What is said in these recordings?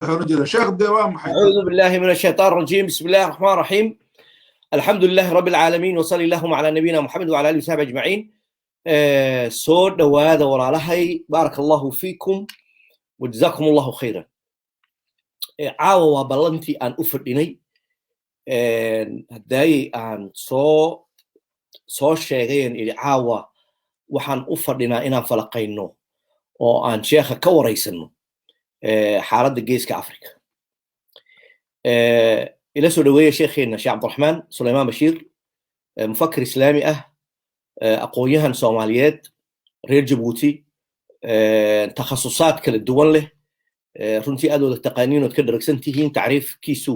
أعوذ بالله من الشيطان الرجيم. بسم الله الرحمن الرحيم. الحمد لله رب العالمين وصلى اللهم على نبينا محمد وعلى آله وصحبه أجمعين. soo dhawaada walaalahay, baarak allahu fiikum wajazaakum allahu khayran. Caawa waa ballantii aan u fadhinay, haddaayay aan soo sheegayn idhi caawa waxaan u fadhinaa inaan falaqayno oo aan sheekha ka waraysano xaaladda geeska Afrika. ila soo dhaweeya sheekheena Sheekh Cabdiraxmaan Suleymaan Bashiir, mufakir islaami ah, aqoonyahan Soomaaliyeed, reer Jabuuti, takhasusaad kala duwan leh, runtii aad wada taqaaniin ood ka dharagsan tihiin. tacriifkiisu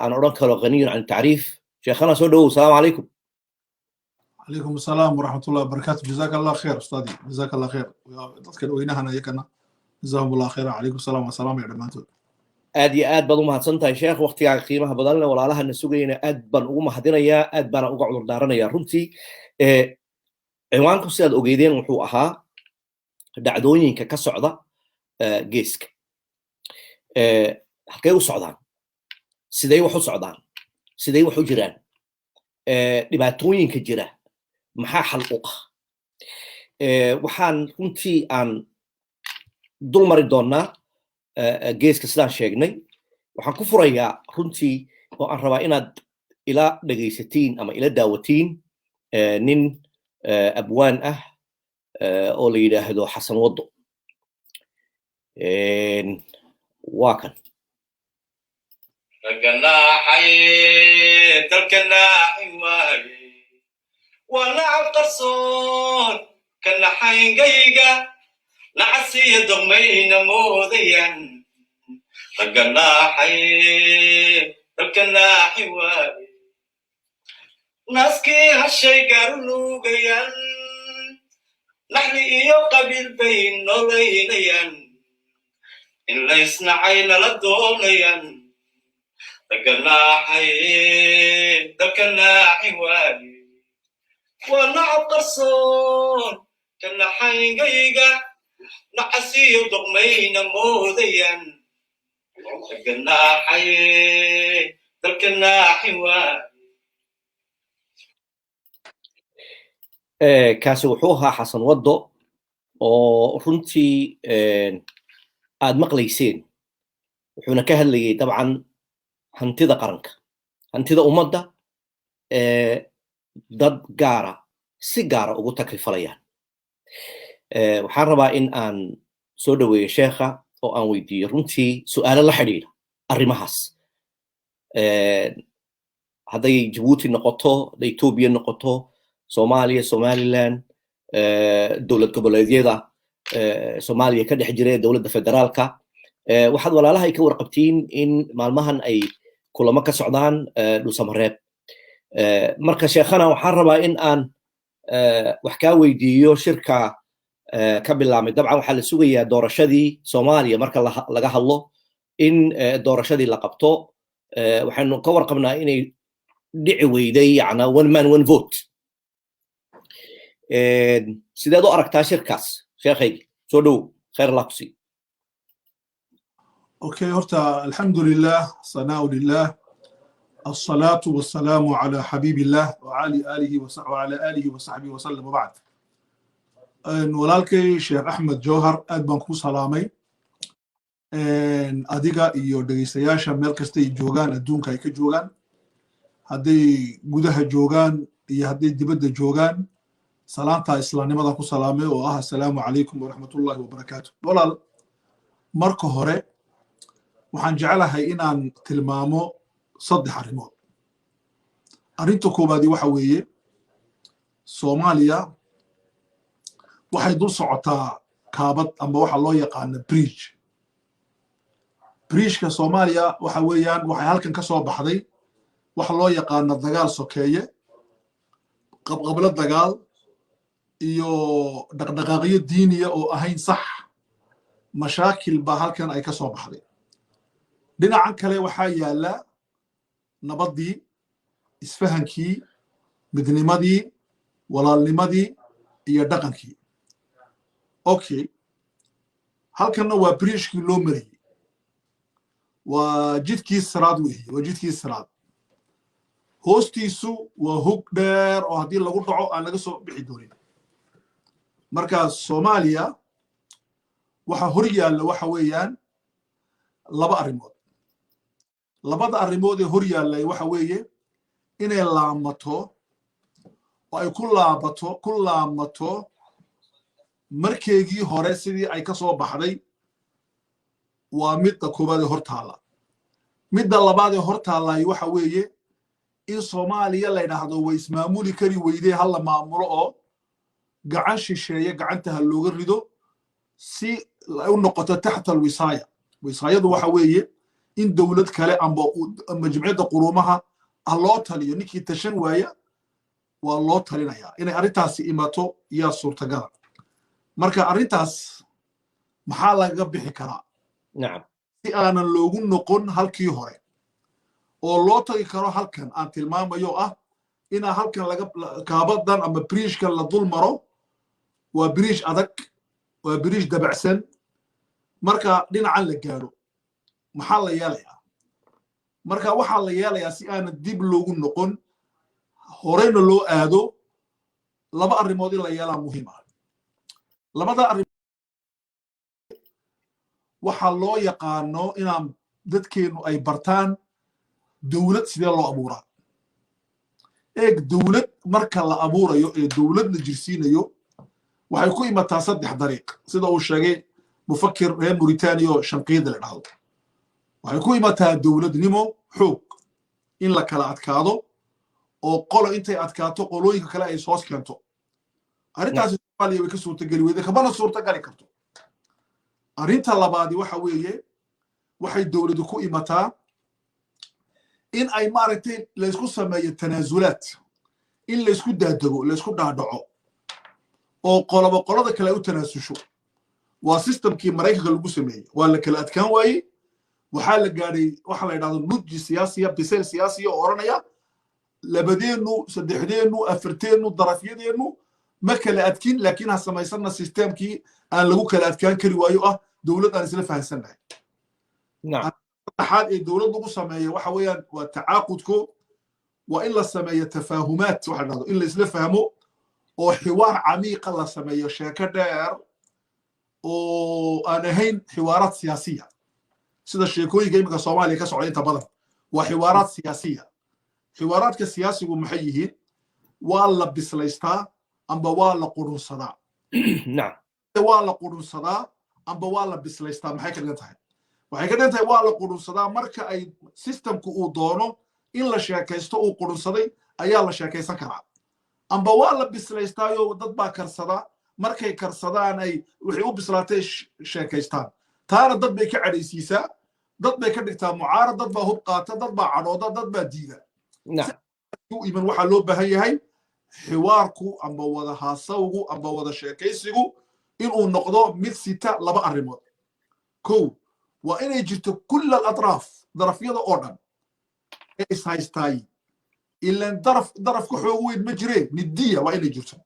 aan odhan karo qaniyun can tacriif. sheekhana soo dhawow. asalaamu calaykum. عليكم السلام ورحمة الله وبركاته. جزاك الله خير أستاذي، جزاك الله خير. dadkan weynahana iyakana جزاهم الله خير. عليكم السلام والسلام يا dhamaantood. aad iyo aad baad u mahadsan tahay sheekh, waqtigaaga qiimaha badan leh. walaalahana sugayna aad baan ugu mahadinayaa, aad baana uga cudur daaranayaa. runtii ciwaanku sidaad ogeydeen wuxuu ahaa dhacdooyinka ka socda geeska. halkay u socdaan? siday wax u socdaan? siday wax u jiraan? dhibaatooyinka jira maxaa xal u ah? waxaan runtii aan dul mari doonaa geeska sidaan sheegnay. waxaan ku furayaa runtii oo aan rabaa inaad ila dhegaysatiin ama ila daawatiin nin abwaan ah oo la yidhaahdo xasan waddo. waa kan. ونعب قرصون كنا حين قيقة نعسي دمين موديا رقنا حي ركنا حواي ناسكي هالشي قرنو قيان نحن إيو قبيل بين نولينيا إن ليسنا عين لدوليا رقنا حي ركنا حواي ونعب قرصون كنا حيقيقة نعسي ضغمين موديا رقنا حي ركنا حواي. kaasi wuxuu ahaa xasan waddo oo runtii aad maqlayseen. wuxuuna ka hadlayay dabcan hantida qaranka, hantida ummadda, dad gaara si gaara ugu takrifalayaan. waxaan rabaa in aan soo dhaweeyo sheekha oo aan weydiiyo runtii su'aalo la xidhiidha arrimahaas. hadday Jabuuti noqoto, hadday Etoobiya noqoto, Soomaaliya, Somaliland, dowlad goboleedyada Soomaaliya ka dhex jira dowladda federaalka. waxaad walaalahay ka warqabtiin in maalmahan ay kulamo ka socdaan dhuusamareeb. marka sheekhana waxaan rabaa in aan wax kaa weydiiyo shirka ka bilaabmay. dabcan waxaa la sugayaa doorashadii Soomaaliya marka laga hadlo in doorashadii la qabto. waxaynu ka warqabnaa inay dhici weyday yacna one man one vote. sideed u aragtaa shirkaas sheekhaygi? soo dhow, khayr allah ku sii. اوكي هرتا الحمد لله، ثناء لله، الصلاة والسلام على حبيب الله وعلى آله وصحبه وسلم. وبعد walaalkay sheekh axmed jawhar aad baan ku salaamay. adiga iyo dhegaystayaasha meel kastay joogaan adduunka ay ka joogaan, hadday gudaha joogaan iyo hadday dibadda joogaan, salaanta islaamnimadan ku salaamay oo ah assalaamu calaykum waraxmatullahi wabarakaatu. walaal, marka hore waxaan jeclahay inaan tilmaamo 3 arrimood. arrinta koowaadi waxa weeye Soomaaliya waxay dul socotaa kaabad ama waxa loo yaqaano bridge. bridge-ka Soomaaliya waxa weeyaan waxay halkan ka soo baxday waxa loo yaqaano dagaal sokeeye, qabqablo dagaal iyo dhaqdhaqaaqyo diiniya oo ahayn sax. mashaakil baa halkan ay ka soo baxday. dhinacan kale waxaa yaala nabaddii, isfahankii, midnimadii, walaalnimadii iyo dhaqankii. okay, halkanna waa bridge-kii loo mariyey. وجدكي السراد وهي وجدكي السراد هوستيسو وهوك دير وهدي لغو دعو أن لغسو بحدورين مركز صوماليا waxa hor yaalla waxa weeyaan laba arrimood labada arrimood ee hor yaallay waxa weeye inay laamato oo ay ku laamato markeegii hore sidii ay ka soo baxday waa midda koobaad ee hor taalla midda labaad ee hor taallay waxa weeye in Soomaaliya la yiraahdo way ismaamuli kari weydee hal la maamulo oo gacan shisheeye gacanta looga rido si u noqoto taxta alwisaaya wisaayadu waxa weeye in dawlad kale amba majmuucada quruumaha loo taliyo ninkii tashan waaya waa loo talinayaa inay arintaasi imato yaa suurtagal marka arintaas maxaa laga bixi karaa nacam si aanan loogu noqon halkii hore oo loo tagi karo halkan aan tilmaamayo ina halkan laga kaabadan ama bridge-ka la dul maro waa bridge adag waa bridge dabacsan marka dhinacan la gaaro maxaa la yeelayaa marka waxa la yeelayaa si aan dib loogu noqon horeyna loo aado laba arrimood la yeelaa muhiim ah labada arrimood waxa loo yaqaano inaan dadkeenu ay bartaan dawlad sidee loo abuuraa dawlad marka la abuurayo ee dawlad la jirsiinayo waxay ku imataa saddex dariiq sida uu sheegay mufakir reer Mauritania shanqiid la dhahdo waxay ku imataa dawladnimo xoog in la kala adkaado oo qolo intay adkaato qolooyinka kale ay soo keento arintaas Soomaaliya way ka suurtagali weyday kabana suurtagali karto arinta labaadi waxa weeye waxay dawladdu ku imataa in ay maaragtay la isku sameeyo tanaasulaad in la isku daadago la isku dhaadhaco oo qolada kale u tanaasusho waa systemkii Mareykanka lagu sameeyay waa la kala adkaan waayay waxa la gaaray waxa la yiraahdo nudji siyaasiya bisel siyaasiya oo oranaya labadeenu saddexdeenu afarteenu darafyadeenu ma kala adkin laakiin ha samaysana systemkii aan lagu kala adkaan kari waayo dawlad aan isla fahansanahay نعم الدولة lagu sameeyo waxa weeyaan waa tacaaqudku waa in la sameeyo tafaahumaat waxa dhado in la isla fahmo oo xiwaar camiiq la sameeyo sheeko dheer oo aan ahayn xiwaaraad siyaasiya sida sheekooyinka imika Soomaaliya ka socda inta badan waa xiwaaraad siyaasiya xiwaaraadka siyaasigu maxay yihiin waa la bislaystaa amba waa la qurunsadaa نعم waa la qurunsadaa amba waa la bislaystaa maxay ka dhigan tahay waxay ka dhantahay waa la qurunsadaa marka ay systemku uu doono in la sheekaysto uu qurunsaday ayaa la sheekaysan karaa amba waa la bislaystaayo dad baa karsada markay karsadaan ay wixii u bislaatay sheekaystaan taana dad bay ka cadhaysiisaa dad bay ka dhigtaa mucaarad dad baa hub qaata dad baa cadhooda dad baa diida iman waxaa loo baahan yahay xiwaarku amba wada haasawgu amba wada sheekaysigu inuu noqdo mid sita laba arrimood kow waa inay jirto kull al-atraaf darafyada oo dhan ee is haystaay ilaan darafka xoog weyn ma jireen nidiya waa inay jirto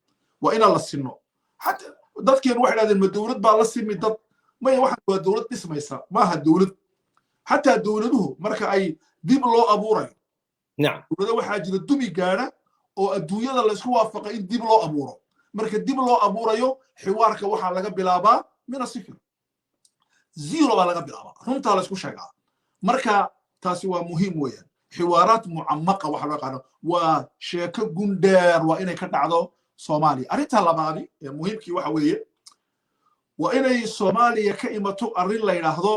waa inaan la sinno xataa dadkeenu waxay dhahdeen ma dawlad baa la simi dad maya waxaan waa dawlad dhismaysa maaha dawlad xataa dawladuhu marka ay dib loo abuurayo dawlada waxaa jira dumi gaadha oo adduunyada la isku waafaqay in dib loo abuuro marka dib loo abuurayo xiwaarka waxaa laga bilaabaa mina sifir zero baa laga bilaabaa runtaa la isku sheegaa marka taasi waa muhiim weeyaan xiwaaraad mucammaqa waxa loo yaqaano waa sheeko gundheer waa inay ka dhacdo Soomaaliya arrinta labaadi ee muhiimkii waxa weeye waa inay Soomaaliya ka imato arrin la yiraahdo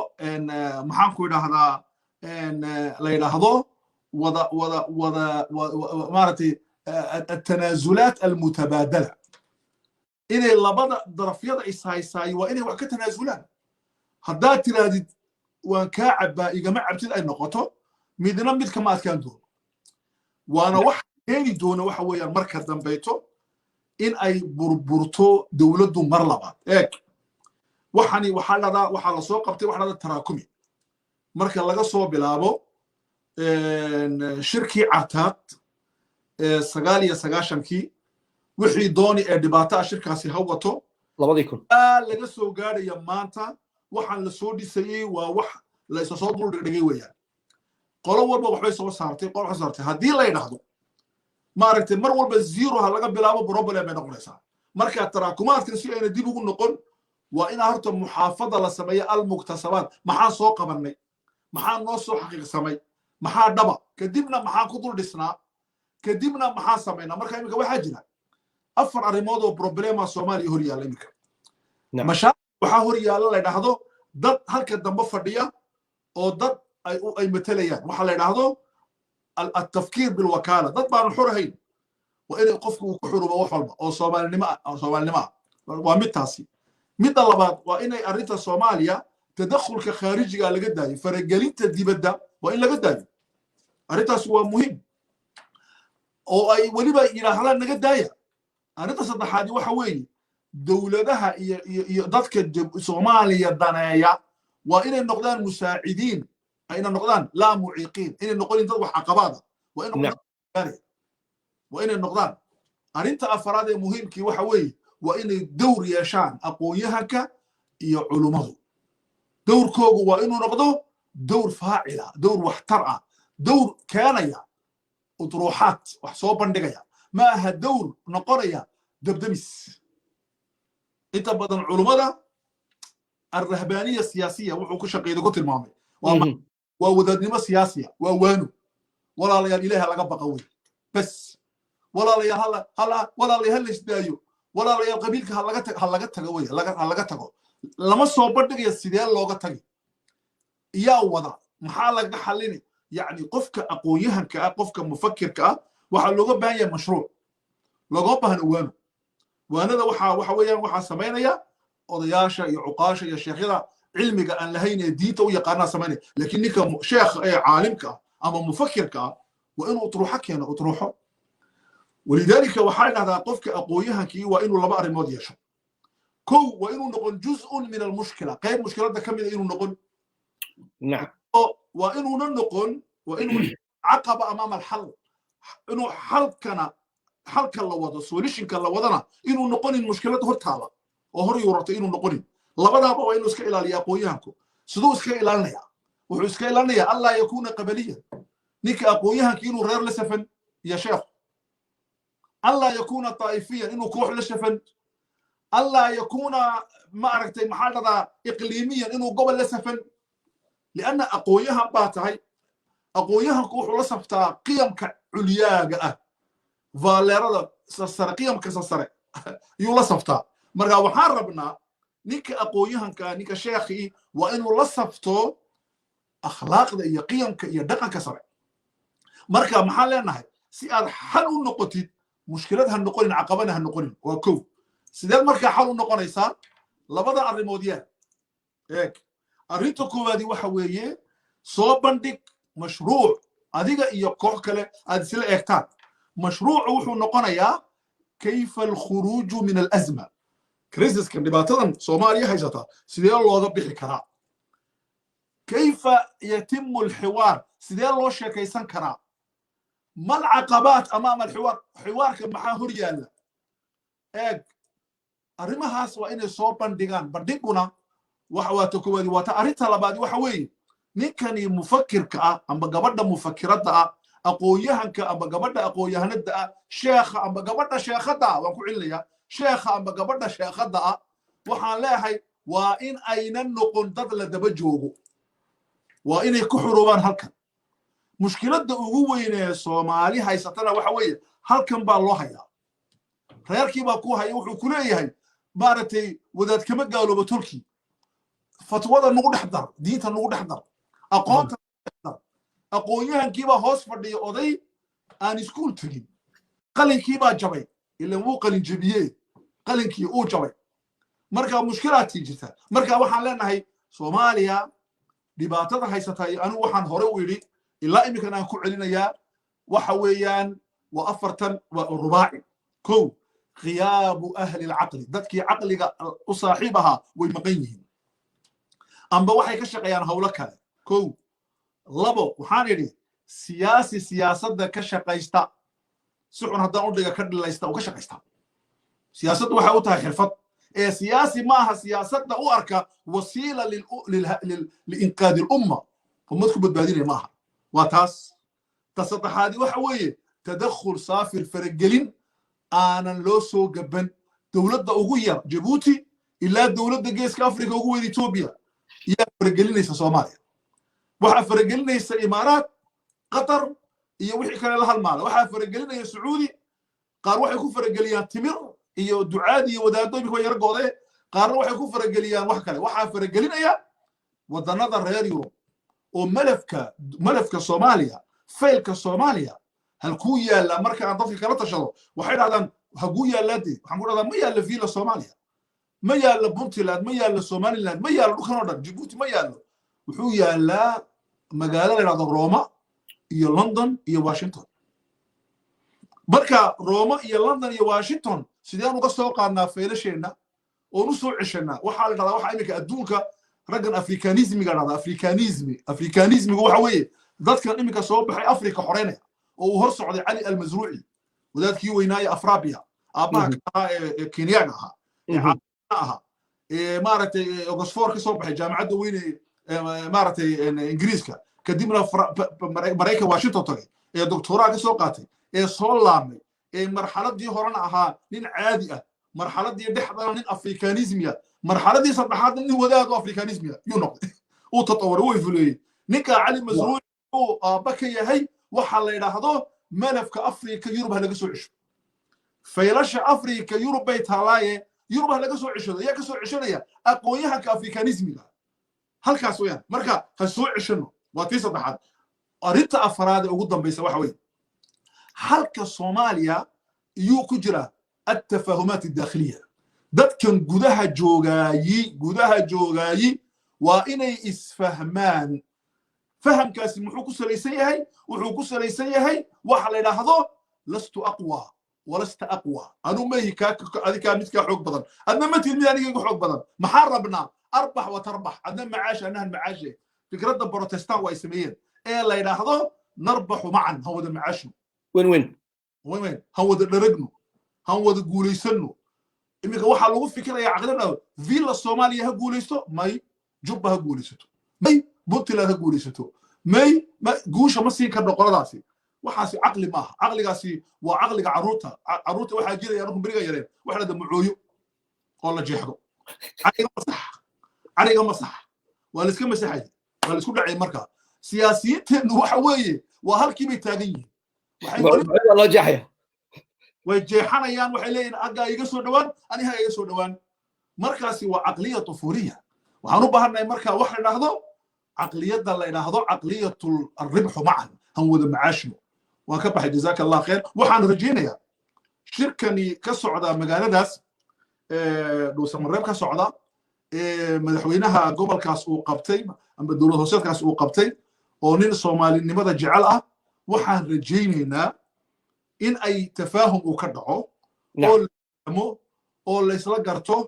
maxaan ku idhaahdaa la yiraahdo wada maaragtay التنازلات المتبادلة إني لبدا درفيض إسهاي وإني وحكا تنازلان هدا ترادي وان كاعب إيجامع عبتد أي نقطة ميدنا ميد كما كان دون وانا واحد تاني دون واحد ويا المركز دنبيتو إن أي بربرتو دولدو مرلبات إيك وحني وحالدا وحالا سوق قبتي وحالا تراكمي مركز لغا سو بلابو شركي عتاد سغاليا سغاشنكي وحي دوني ee dhibaato shirkaasi hawato labadii kun laga soo gaaraya maanta waxaan la soo dhisayay waa wax la isoo soo dul dhigay weeyaan qolo walba waxbay soo saartay qolo waxay saartay haddii la yidhaahdo maaragtay mar walba zero ha laga bilaabo problem bay noqonaysaa marka taraakumaadkan si ayna dib ugu noqon waa in horta muxaafada la sameeyo almuktasabaat maxaa soo qabanay maxaa noo soo xaqiiqsamay maxaa dhaba kadibna maxaa ku dul dhisnaa kadibna maxaa samaynaa marka iminka waxaa jira afar arrimood oo problema soomaaliya hor yaalla iminka mashaakil waxaa hor yaalla la yidhaahdo dad halka dambe fadhiya oo dad ay matalayaan waxaa la yidhaahdo التفكير بالوكاله ضد بان حرهين وإن قفكوا كحروا وحلبة أو صومالنما ومتاسي مد اللبات وإن أريتا صوماليا تدخل كخارجي على قداي فرجالين تدي بدا وإن لقداي أريتا سوا مهم أو أي ولبا إلى حلال نقدايا أريتا صدحادي وحوي دولتها ضدك صوماليا دنايا وإن النقدان مساعدين أين النقدان لا معيقين إن النقدان تروح عقباضة وإن النقدان أنت أفراد مهم كي وحوي وإن الدور يشان أقويهك يعلمه دور كوغو وإنه نقضه دور فاعلة دور محترعة دور كانيا أطروحات وحصوبا دقيا ما هالدور نقريا دبدمس أنت بدن علماء الرهبانية السياسية وحكو شقيدة قلت المامي وودادنما سياسية ووانو ولا ليال إليها لقب قوي بس ولا ليال هلا ولا ليال هلش دايو ولا ليال قبيلك هلقت قوي هلقت قوي لما صوبتك يا سيديال لوقتك يا وضع محالك حليني يعني قفك أقويها قفك مفكر وحلوغا بهاي مشروع لوغا بهن وانو وانا ذا وحا سمينا يا odayaasha iyo cuqaasha iyo sheekhyada cilmiga aan lahayn diinta u yaqaana sameeyay laakiin ninka sheekh caalimka ama mufakirka waa inuu utruuxa keeno utruuxo walidaalika waxaa dhahdaa qofka aqooyahankii waa inuu laba arrimood yeesho kow waa inuu noqon juz'un min almushkila qayb mushkilada ka mid ah inuu noqon waa inuuna noqon waa inuu caqaba amaama alxal inuu xalka la wado solutionka la wadana inuu noqonin mushkilada hortaala oo hor yuurtay inuu noqonin labadaaba waa inuu iska ilaaliyo aqooyahanku sidoo iska ilaalinaya wuxuu iska ilaalinaya alla yakuna qabaliya ninka aqooyahanka inuu reer la safan ya sheekh alla yakuna taifiyan inuu koox la safan alla yakuna ma aragtay maxalada iqliimiyan inuu gobol la safan لأن أقويها باتهاي أقويها كوحو لصفتا قيم كعلياغا فاليرا سسر قيم كسسر يو لصفتا مرغا وحاربنا نيك أقويها نيك شيخي وإنو لصفتو أخلاق دا إيا قيم كإيا دقا كسر مرغا محالينا سياد حلو النقطي مشكلتها النقلين عقبانها النقلين وكو سيداد مرغا حلو النقلين إيسا لبدا الريموديان هيك arrinta koowaadi waxa weeye soo bandhig mashruuc adiga iyo koox kale aad isla eegtaan mashruucu wuxuu noqonayaa kayfa alkhuruuju min alazma krisiskan dhibaatadan soomaaliya haysata sidee looga bixi karaa kayfa yatimu alxiwaar sidee loo sheekaysan karaa mal caqabaat amaama alxiwaar xiwaarka maxaa hor yaalla eeg arrimahaas waa inay soo bandhigaan bandhiguna وحواتك ودي واتا أريتها لبادي وحوي نكني مفكر أم بجبرد مفكرات أقويهنك أم بجبرد أقويهند شيخ أم بجبرد شيخ دا وأقول لي شيخ أم بجبرد شيخ دا وحلاهي وإن أين النقل تدل دبجوه وإن يكحرون هلك مشكلة دعوين صومالي هاي ستنا وحوي هلك بالله يا ريركي باكوها يوحو كليه بارتي وذات كم قالوا بتركي فتوى النقود حضر ديت النقود حضر أقوات أقويها كيبا هوس فردي أضي أن سكول تجي قلن كيبا جبي اللي مو قلن جبيه قلن كي أو جبي مركا مشكلات تيجيتها مركا وحن لنا هي صوماليا دباتها هي ستاي أنا وحن هرويري إلا إنك أنا كعلنا يا وحويان وأفرتن والرباعي كو غياب أهل العقل ذاتك عقلك أصاحبها ويمقينهم أما waxay ka shaqeeyaan hawlo kale kow labo waxaan yiri siyaasadda ka shaqeysta suxun haddaan u dhiga ka dhilaysta oo ka shaqeysta siyaasaddu waxa uu tahay xirfad سياسي معها سياستنا أركا وسيلة لإنقاذ الأمة ومدكم بتبادلين معها واتاس تسطح هذه وحوية تدخل صافي الفرقلين أنا لوسو قبن دولة أوغوية جيبوتي إلا دولة جيس كافريكا أوغوية إثيوبيا يا فرقلين ليس صوماليا وحا فرقلين ليس إمارات قطر iyo wixii kale la halmaado waxa faragelinaya Saudi qaar waxay ku farageliyaan timir iyo ducaad iyo wadaadooyin way yargoode qaar waxay ku farageliyaan wax kale waxa faragelinaya wadanada reer Yurub oo malafka Soomaaliya faylka Soomaaliya hal ku yaala marka aan dadka kala tashado waxay dhahdaan hagu yaalaadi waxaan ku dhadaa ma yaala fiila Soomaaliya ma yaala Puntland ma yaala Somaliland ma yaala dhulkan oo dhan Djibouti ma yaalo wuxuu yaala magaalada la yiraahdo Roma iyo London iyo Washington marka Roma iyo London iyo Washington sideen uga soo qaadnaa feelasheena oo nu soo cishana waxa la dhadaa waxa imika adduunka raggan afrikanismiga dhada afrikanismiga waxa weeye dadkan imika soo baxay Afrika xoreynaya oo uu hor socday Ali al-Mazruuci wadaadkii weynaaye Afrabiya aabaha Kenyaga aha maaragtay Oxford ka soo baxay jaamacadda weyn maaragtay Ingiriiska kadibna Mareykanka Washington tagay doctoraa ka soo qaatay soo laamay marxaladii horena ahaa nin caadi ah marxaladii dhexdana nin afrikanismiya marxaladii saddexaad nin wadaad afrikanismiya yuu noqday uu tatawar way fuleeyay ninka Ali Mazruuci oo aaba ka yahay waxa la yiraahdo malafka Afrika Yurub laga soo cisho faylasha Afrika Yurub bay taalaaye Yurub laga soo cishado yaa ka soo cishanaya aqoonyahanka afrikanismiga halkaas weeyaan marka ha soo cishano واتي صدحات أريد أفراد أقدم بيسا وحوي حلقة صوماليا يو كجرا التفاهمات الداخلية دات كان قدها جوغايي وإني إسفهمان فهم كاسي محوكو سليسيهي وحوكو سليسيهي وحالي لحظة لست أقوى ولست أقوى أنا ما هي هذه كانت حق بدن أنا ما تلمي حق بدن محاربنا أربح وتربح أنا معاش أنا المعاش فكرة البروتستان وإسماعيل إيه لا يلاحظوا نربح معا هو ده معاشنا وين هو ده رجنه هو ده جوليسنه إمي كواحد لو فكرة يا عقلنا فيلا الصومالية هجوليسته ماي جبها جوليسته ماي بطلة هجوليسته ماي ما جوشة ما سين كنا قراداسي وحاسي عقلي ما عقلي قاسي وعقلي عروتها واحد جيري يروح بريقة يرين واحد ده معويو والله جيحه عريقة مصح ولا سكمة سحي ولا سكول عين مركا سياسيين وحوي وهالكي بيتاجين والله جاحية وجيحنا يان وحلين أجا يجسوا دوان أنا هاي يجسوا دوان مركزي وعقلية طفولية وهنوبها هنا مركا واحد نهضو عقلية الله نهضو عقلية الربح معا هم وذا معاشنا وكبح جزاك الله خير وحن رجينا يا شركني كسعودة مقالة داس لو سمرب كسعودة مدحوينها قبل كاس وقبتي أما الدولة هوسات كاس وقبتي ونين الصومالي نمذا جعلها وحن رجينا إن أي تفاهم وكدعو أو ليس لقرتو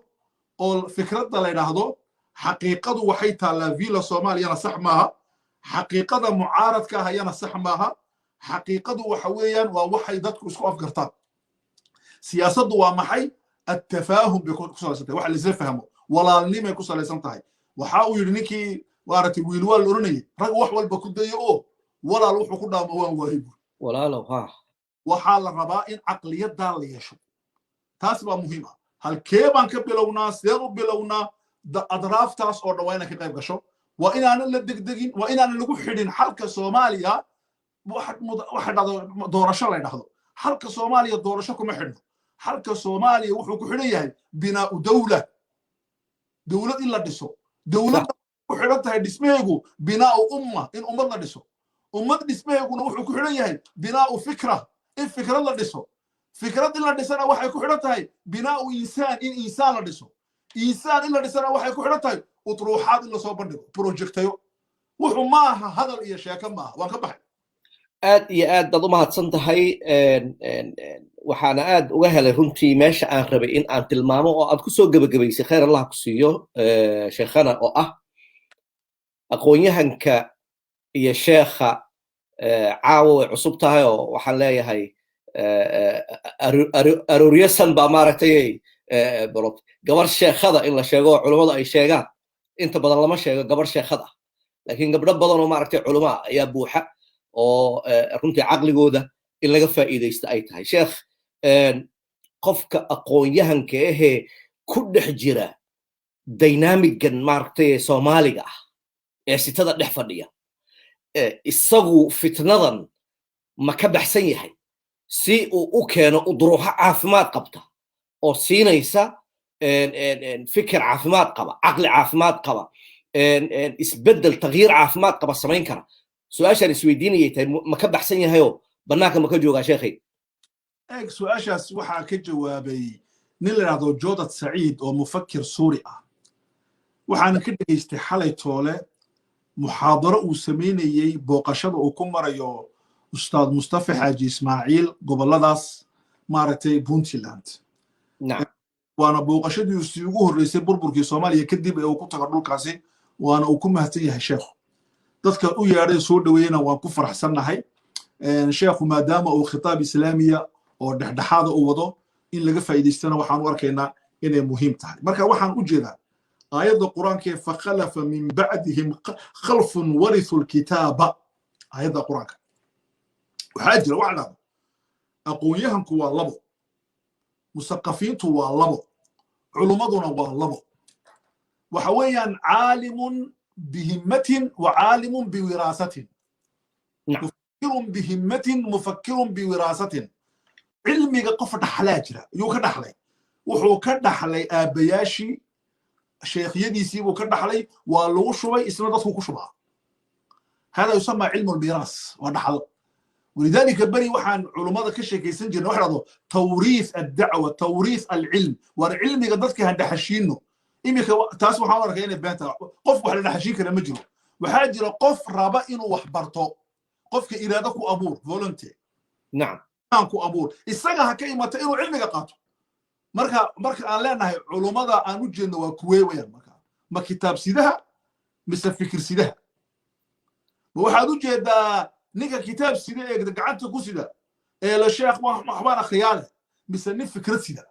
أو فكرة لا ينهضو حقيقة وحيتها لا فيلا صومالي أنا صح معها حقيقة معارض كها أنا صح معها حقيقة وحويا ووحي ذاتك اسكو أفكرتان سياسة ومحي التفاهم بيكون كسلسة واحد اللي زي فهمه ولا اللي ما يكون سلسة وحاول يرنيكي وارتي ويلوال الأورني رجع وحول بكون ديو ولا روح كنا موان واهب ولا لو ها وحال الربائن عقلية دار ليشو تاسبا مهمة هل كيبان كبلونا سيرو بلونا أضراف تاس أو دوينا كتاب قشو وإن أنا اللي دقدقين وإن أنا اللي قحدين حلقة صوماليا واحد دورشة لا ينهضو حلقة صوماليا دورشة كم حد حلقة صوماليا وحو كحدية بناء دولة إلا دسو دولة وحدتها دسميغو بناء أمة إن أمرنا دسو أمة دسميغو نوحو كحدية بناء فكرة إن فكرة الله دسو فكرة إلا دسنا وحي كحدتها بناء إنسان إن إنسان الله دسو إنسان إلا دسنا وحي كحدتها وطروحات إلا صوبندقو بروجكتيو وحو ماها هذا الإيشياء كماها وانكبحي aad iyo aad dad u mahadsan tahay waxaana aad uga helay runtii meesha aan rabay in aan tilmaamo oo aad ku soo gabagabaysay khayr allah ku siiyo sheekhana oo ah aqoonyahanka iyo sheekha caawa way cusub tahay oo waxaan leeyahay arooryasan baa maaragtay gabar sheekhada in la sheego culimadu ay sheegaan inta badan lama sheego gabar sheekhada laakiin gabdho badan oo maaragtay culimo ayaa buuxa oo runtii caqligooda in laga faa'iidaysto ay tahay sheekh qofka aqoon-yahanka ahee ku dhex jira dynamigan maaragtay soomaaliga ah ee sitada dhex fadhiya isagu fitnadan ma ka baxsan yahay si uu u keeno udruuxo caafimaad qabta oo siinaysa fikir caafimaad qaba caqli caafimaad qaba isbeddel tagyiir caafimaad qaba samayn kara su-aashaan isweydiinayay tahay ma ka baxsan yahayoo bannaanka ma ka joogaa sheekhay eeg su-aashaas waxaa ka jawaabay nin la yidhahdo jodad saciid oo mufakir suuri ah waxaana ka dhegaystay xalay toole muxaadaro uu samaynayey booqashada uu ku marayo ustaad mustafa xaaji ismaaciil gobolladaas maaragtay puntland waana booqashadiisii ugu horreysay burburkii soomaaliya kadib ee uu ku tago dhulkaasi waana uu ku mahadsan yahay sheekhu dadka u yeedhay soo dhoweeyena waan ku faraxsannahay sheekhu maadaama uu khitaab islaamiya oo dhexdhexaada u wado in laga faa'iidaystana waxaan u arkaynaa inay muhiim tahay marka waxaan u jeedaa aayadda qur-aankee fakhalafa min bacdihim khalfun warithu lkitaaba aayadda qur-aanka waxaa jira waxa dhahda aqoon-yahanku waa labo musaqafiintu waa labo culummaduna waa labo waxa weeyaan caalimun bihimmatin wa caalimun biwiraasatin mufakirun bihimmatin mufakirun biwiraasatin cilmiga qof dhaxlaa jira yuu ka dhaxlay wuxuu ka dhaxlay aabbayaashii sheekhyadiisii buu ka dhaxlay waa lagu shubay isna dadku ku shubaa hada yusamaa cilmu lmiraas waa dhaxal ولذلك بري وحن علماء كشكي سنجر وحده توريث الدعوة توريث العلم والعلم قدرتك هندحشينه إمك تاسو حاورك يعني بنت قف وحنا دحشين كنا مجرو وحاجر قف رابا إنه وحبرته قف إرادك أبور فولنتي نعم كو أبور السجا هكاي ما تقولوا علمك قاتو مركا أن لنا علماء أنوجن وكوي ويا ما كتاب سيدها مثل فكر سيدها وواحد وجد ninka kitaab sida ee gacanta ku sida ee la sheekh maxbaan akhriyaale mise nin fikrad sida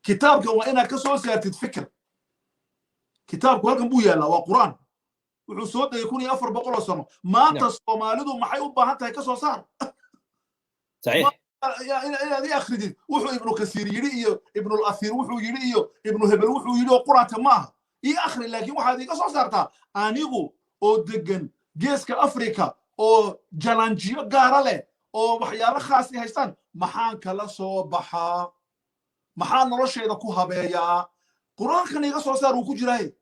kitaabkan waa inaad ka soo saartid fikir kitaabku halkan buu yaalaa waa qur'aan wuxuu soo degay 1400 sano maanta Soomaalidu maxay u baahan tahay ka soo saar صحيح inaad akhridid wuxuu ibnu kasiir yiri iyo ibnu al-athir wuxuu yiri iyo ibnu hebel wuxuu yiri oo quraanta maaha ii akhri laakiin waxaad iga soo saartaa anigu oo degan geeska Afrika oo jalanjiyo gaara leh oo waxyaabo khaas ah haystaan maxaan kala soo baxaa maxaan noloshayda ku habeeyaa quraankan iga soo saar uu ku jiray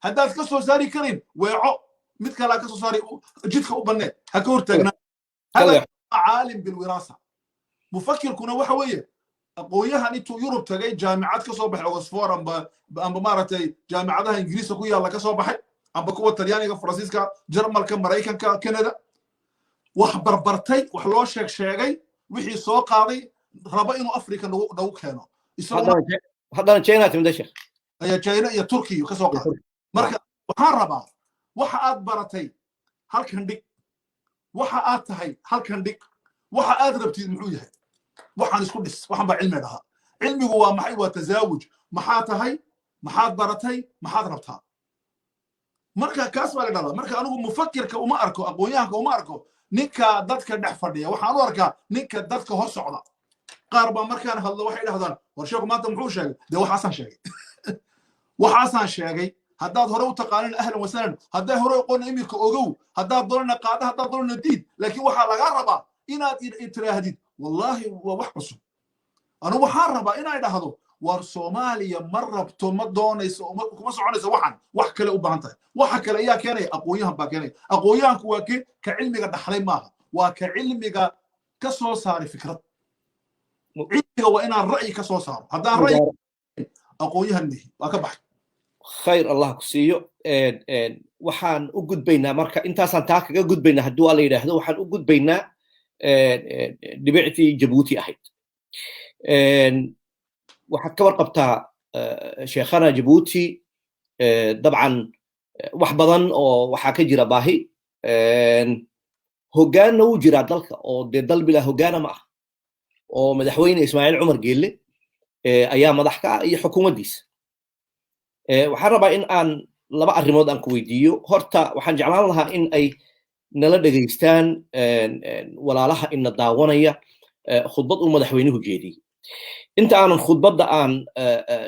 haddaad ka soo saari karin weeco mid kale ka soo saari jidka u banneed ha ka hortaagna hada caalim bilwiraasa mufakirkuna waxa weeye aqoonyahan intuu yurub tagay jaamicad ka soo baxay Oxford amba maaragtay jaamicadaha ingiriiska ku yaala ka soo baxay amba kuwa talyaaniga faransiiska jarmalka maraykanka kanada wax barbartay wax loo sheegay wixii soo qaaday raba inuu Afrika nagu keeno haddana China timid sheekh ayaa China iyo Turkiga ka soo qaaday marka waxaan rabaa waxa aad baratay halkan dhig waxa aad tahay halkan dhig waxa aad rabtid muxuu yahay waxaan isku dhis waxaan ba cilmi dhaha cilmigu waa maxay waa tazaawuj maxaa tahay maxaad baratay maxaad rabtaa marka kaas baa la dhadaa marka anigu mufakirka uma arko aqoonyahanka uma arko ninka dadka dhex fadhiya waxaan u arkaa ninka dadka hor socda qaar baa markaan hadlo waxay dhahdaan war sheekhu maanta muxuu sheegay dee waxaasaan sheegay haddaad hore u taqaanin ahlan wasahlan haddaad hore aqoon imika ogow haddaad doonana qaada haddaad doonana diid laakiin waxaa lagaa rabaa inaad tiraahdid wallaahi waa wax cusub anigu waxaan rabaa inay dhahdo war Soomaaliya ma rabto ma doonayso kuma soconayso waxan wax kale u baahan tahay waxa kale ayaa keenay aqoonyahan baa keenay aqoonyahanku waa ka cilmiga dhaxlay maaha waa ka cilmiga ka soo saaray fikrad cilmiga waa inaan ra'yi ka soo saaro haddaan ra'yi aqoonyahan mihi waa ka baxay khayr allah ku siiyo waxaan u gudbaynaa marka intaasaan taa kaga gudbaynaa haddii waa la yidhaahdo waxaan u gudbaynaa dhibictii Jabuuti ahayd waxaad ka warqabtaa sheekhana Jabuuti dabcan wax badan oo waxaa ka jira baahi hoggaanna uu jiraa dalka oo dee dal bilaa hoggaana ma ah oo madaxweyne Ismaaciil Cumar Geelle ayaa madax ka ah iyo xukuumaddiisa waxaan rabaa in aan laba arrimood aan ku weydiiyo horta waxaan jeclaan lahaa in ay nala dhegaystaan walaalaha ina daawanaya khudbad uu madaxweynuhu jeediyey inta aanan khudbadda aan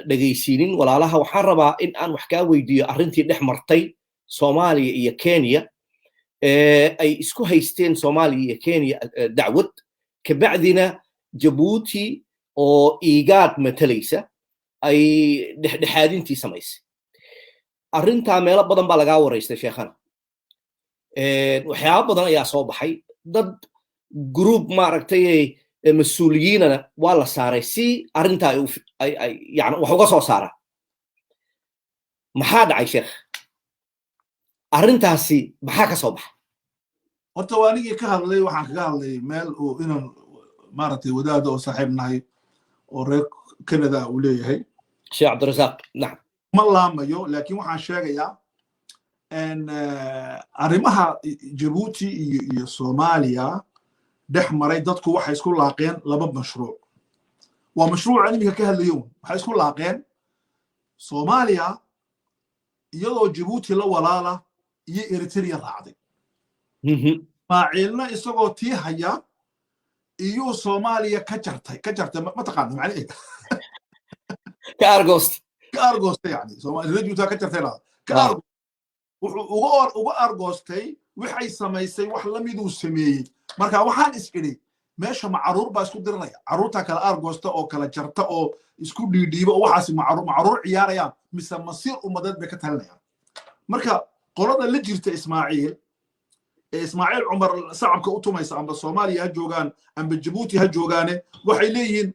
dhegaysiinin walaalaha waxaan rabaa in aan wax kaa weydiiyo arrintii dhex martay soomaaliya iyo kenya ay isku haysteen soomaaliya iyo kenya dacwad kabacdina jabuuti oo igaad matalaysa ay dhexdhexaadintii samaysay arrintaa meelo badan baa lagaa waraystay sheekhana waxyaaba badan ayaa soo baxay dad group maaragtay mas-uuliyiinana waa la saaray si arrintaa yani wax uga soo saaraan maxaa dhacay sheekh arrintaasi maxaa ka soo baxay horta waa anigii ka hadlay waxaan kaga hadlay meel uu inaan maaragtay wadaada oo saaxiib nahay oo reer canada uu leeyahay sheekh cabdirasaaq nacam ma laamayo laakiin waxaan sheegayaa arrimaha jabuuti iyo soomaaliya dhex maray dadku waxay isku laaqeen laba mashruuc waa mashruuca iminka ka hadlayo waxay isku laaqeen soomaaliya iyadoo jabuuti la walaala iyo eritrea raacday ismaaciilna isagoo tii haya iyuu soomaaliya ka jartay mataqaana macnaheeda ka argoosta yani soomaalida juutaa ka jartay ka wuxuu uga argoostay waxay samaysay wax la miduu sameeyey marka waxaan is idhi meesha macaruur baa isku diranaya caruurta kala argoosta oo kala jarta oo isku dhiidhiiba oo waxaasi macaruur ciyaarayaan mise masiir ummadeed bay ka talinayaan marka qolada la jirta ismaaciil ismaaciil cumar sacabka u tumaysa amba soomaaliya ha joogaan amba jabuuti ha joogaane waxay leeyihiin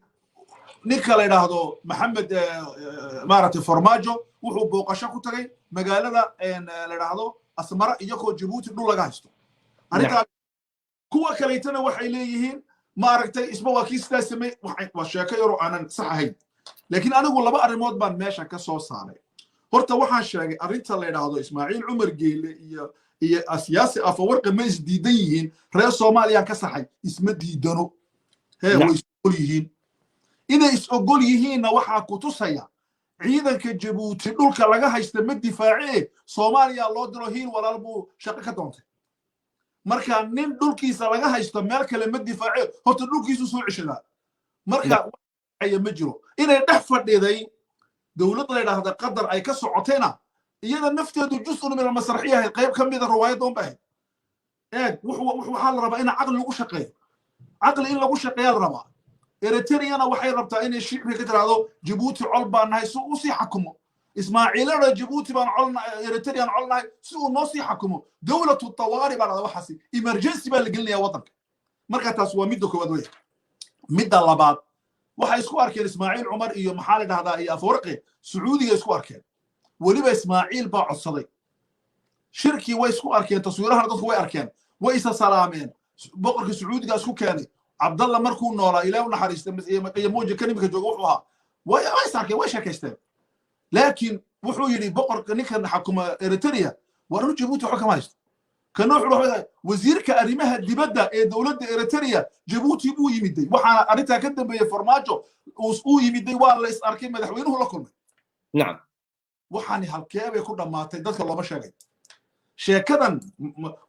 ninka la yidhaahdo maxamed maaragtay farmaajo wuxuu booqasho ku tagay magaalada la yidhaahdo asmara iyagoo jabuuti dhul laga haysto arrintaa kuwa kaleetana waxay leeyihiin maaragtay isba waa kii sidaas samey waa sheeko yaroo aanan sax ahayn laakiin anigu laba arrimood baan meesha ka soo saaray horta waxaan sheegay arrinta la yidhaahdo ismaaciil cumar geele iyo siyaasi afawarqa ma isdiidan yihiin reer soomaaliyaan ka saxay isma diidano way isogol yihiin inay is-ogol yihiinna waxaa ku tusaya ciidanka jabuuti dhulka laga haysta ma difaacee soomaaliya loo diro hiil walaal buu shaqo ka doontay marka nin dhulkiisa laga haysto meel kale ma difaacee horta dhulkiisu soo ceshadaa marka ma jiro inay dhex fadhiday dowladda la yidhaahda qatar ay ka socotayna iyada nafteedu jus-un min almasraxiya ahayd qayb ka mida riwaayadda unba ahayd waxaa la rabaa in caqli lagu shaqeeyo caqli in lagu shaqeeyaa la rabaa eritreana waxay rabtaa inay shicbi ka tiraahdo jabuuti col baan nahay si uu sii xakumo ismaaciilana jabuuti baan eritrean col nahay si uu noo sii xakumo dowlatu tawaari baa dhada waxaasi emergency baa la gelinayaa waddanka marka taas waa midda koowaad wey midda labaad waxay isku arkeen ismaaciil cumar iyo maxaa la dhahdaa iyo afwarqi sacuudiga isku arkeen weliba ismaaciil baa codsaday shirkii way isku arkeen taswiirahana dadku way arkeen way isa salaameen boqorka sacuudiga isku keenay cabdalla markuu noolaa ilaahu naxariista iyo muuji kanimka jooga wuxuu ahaa way isarkeen way sheekaysteen laakiin wuxuu yidhi boqorka ninkan xakuma eritrea waa inu jabuuti waxba kama haysto kana wuxuu wasiirka arrimaha dibadda ee dowladda eritrea jabuuti buu yimiday waxaana arrintaa ka dambeeyey farmaajo uu yimiday waa la is arkay madaxweynuhu la kulmay nacam waxaani halkee bay ku dhammaatay dadka looma sheegay sheekadan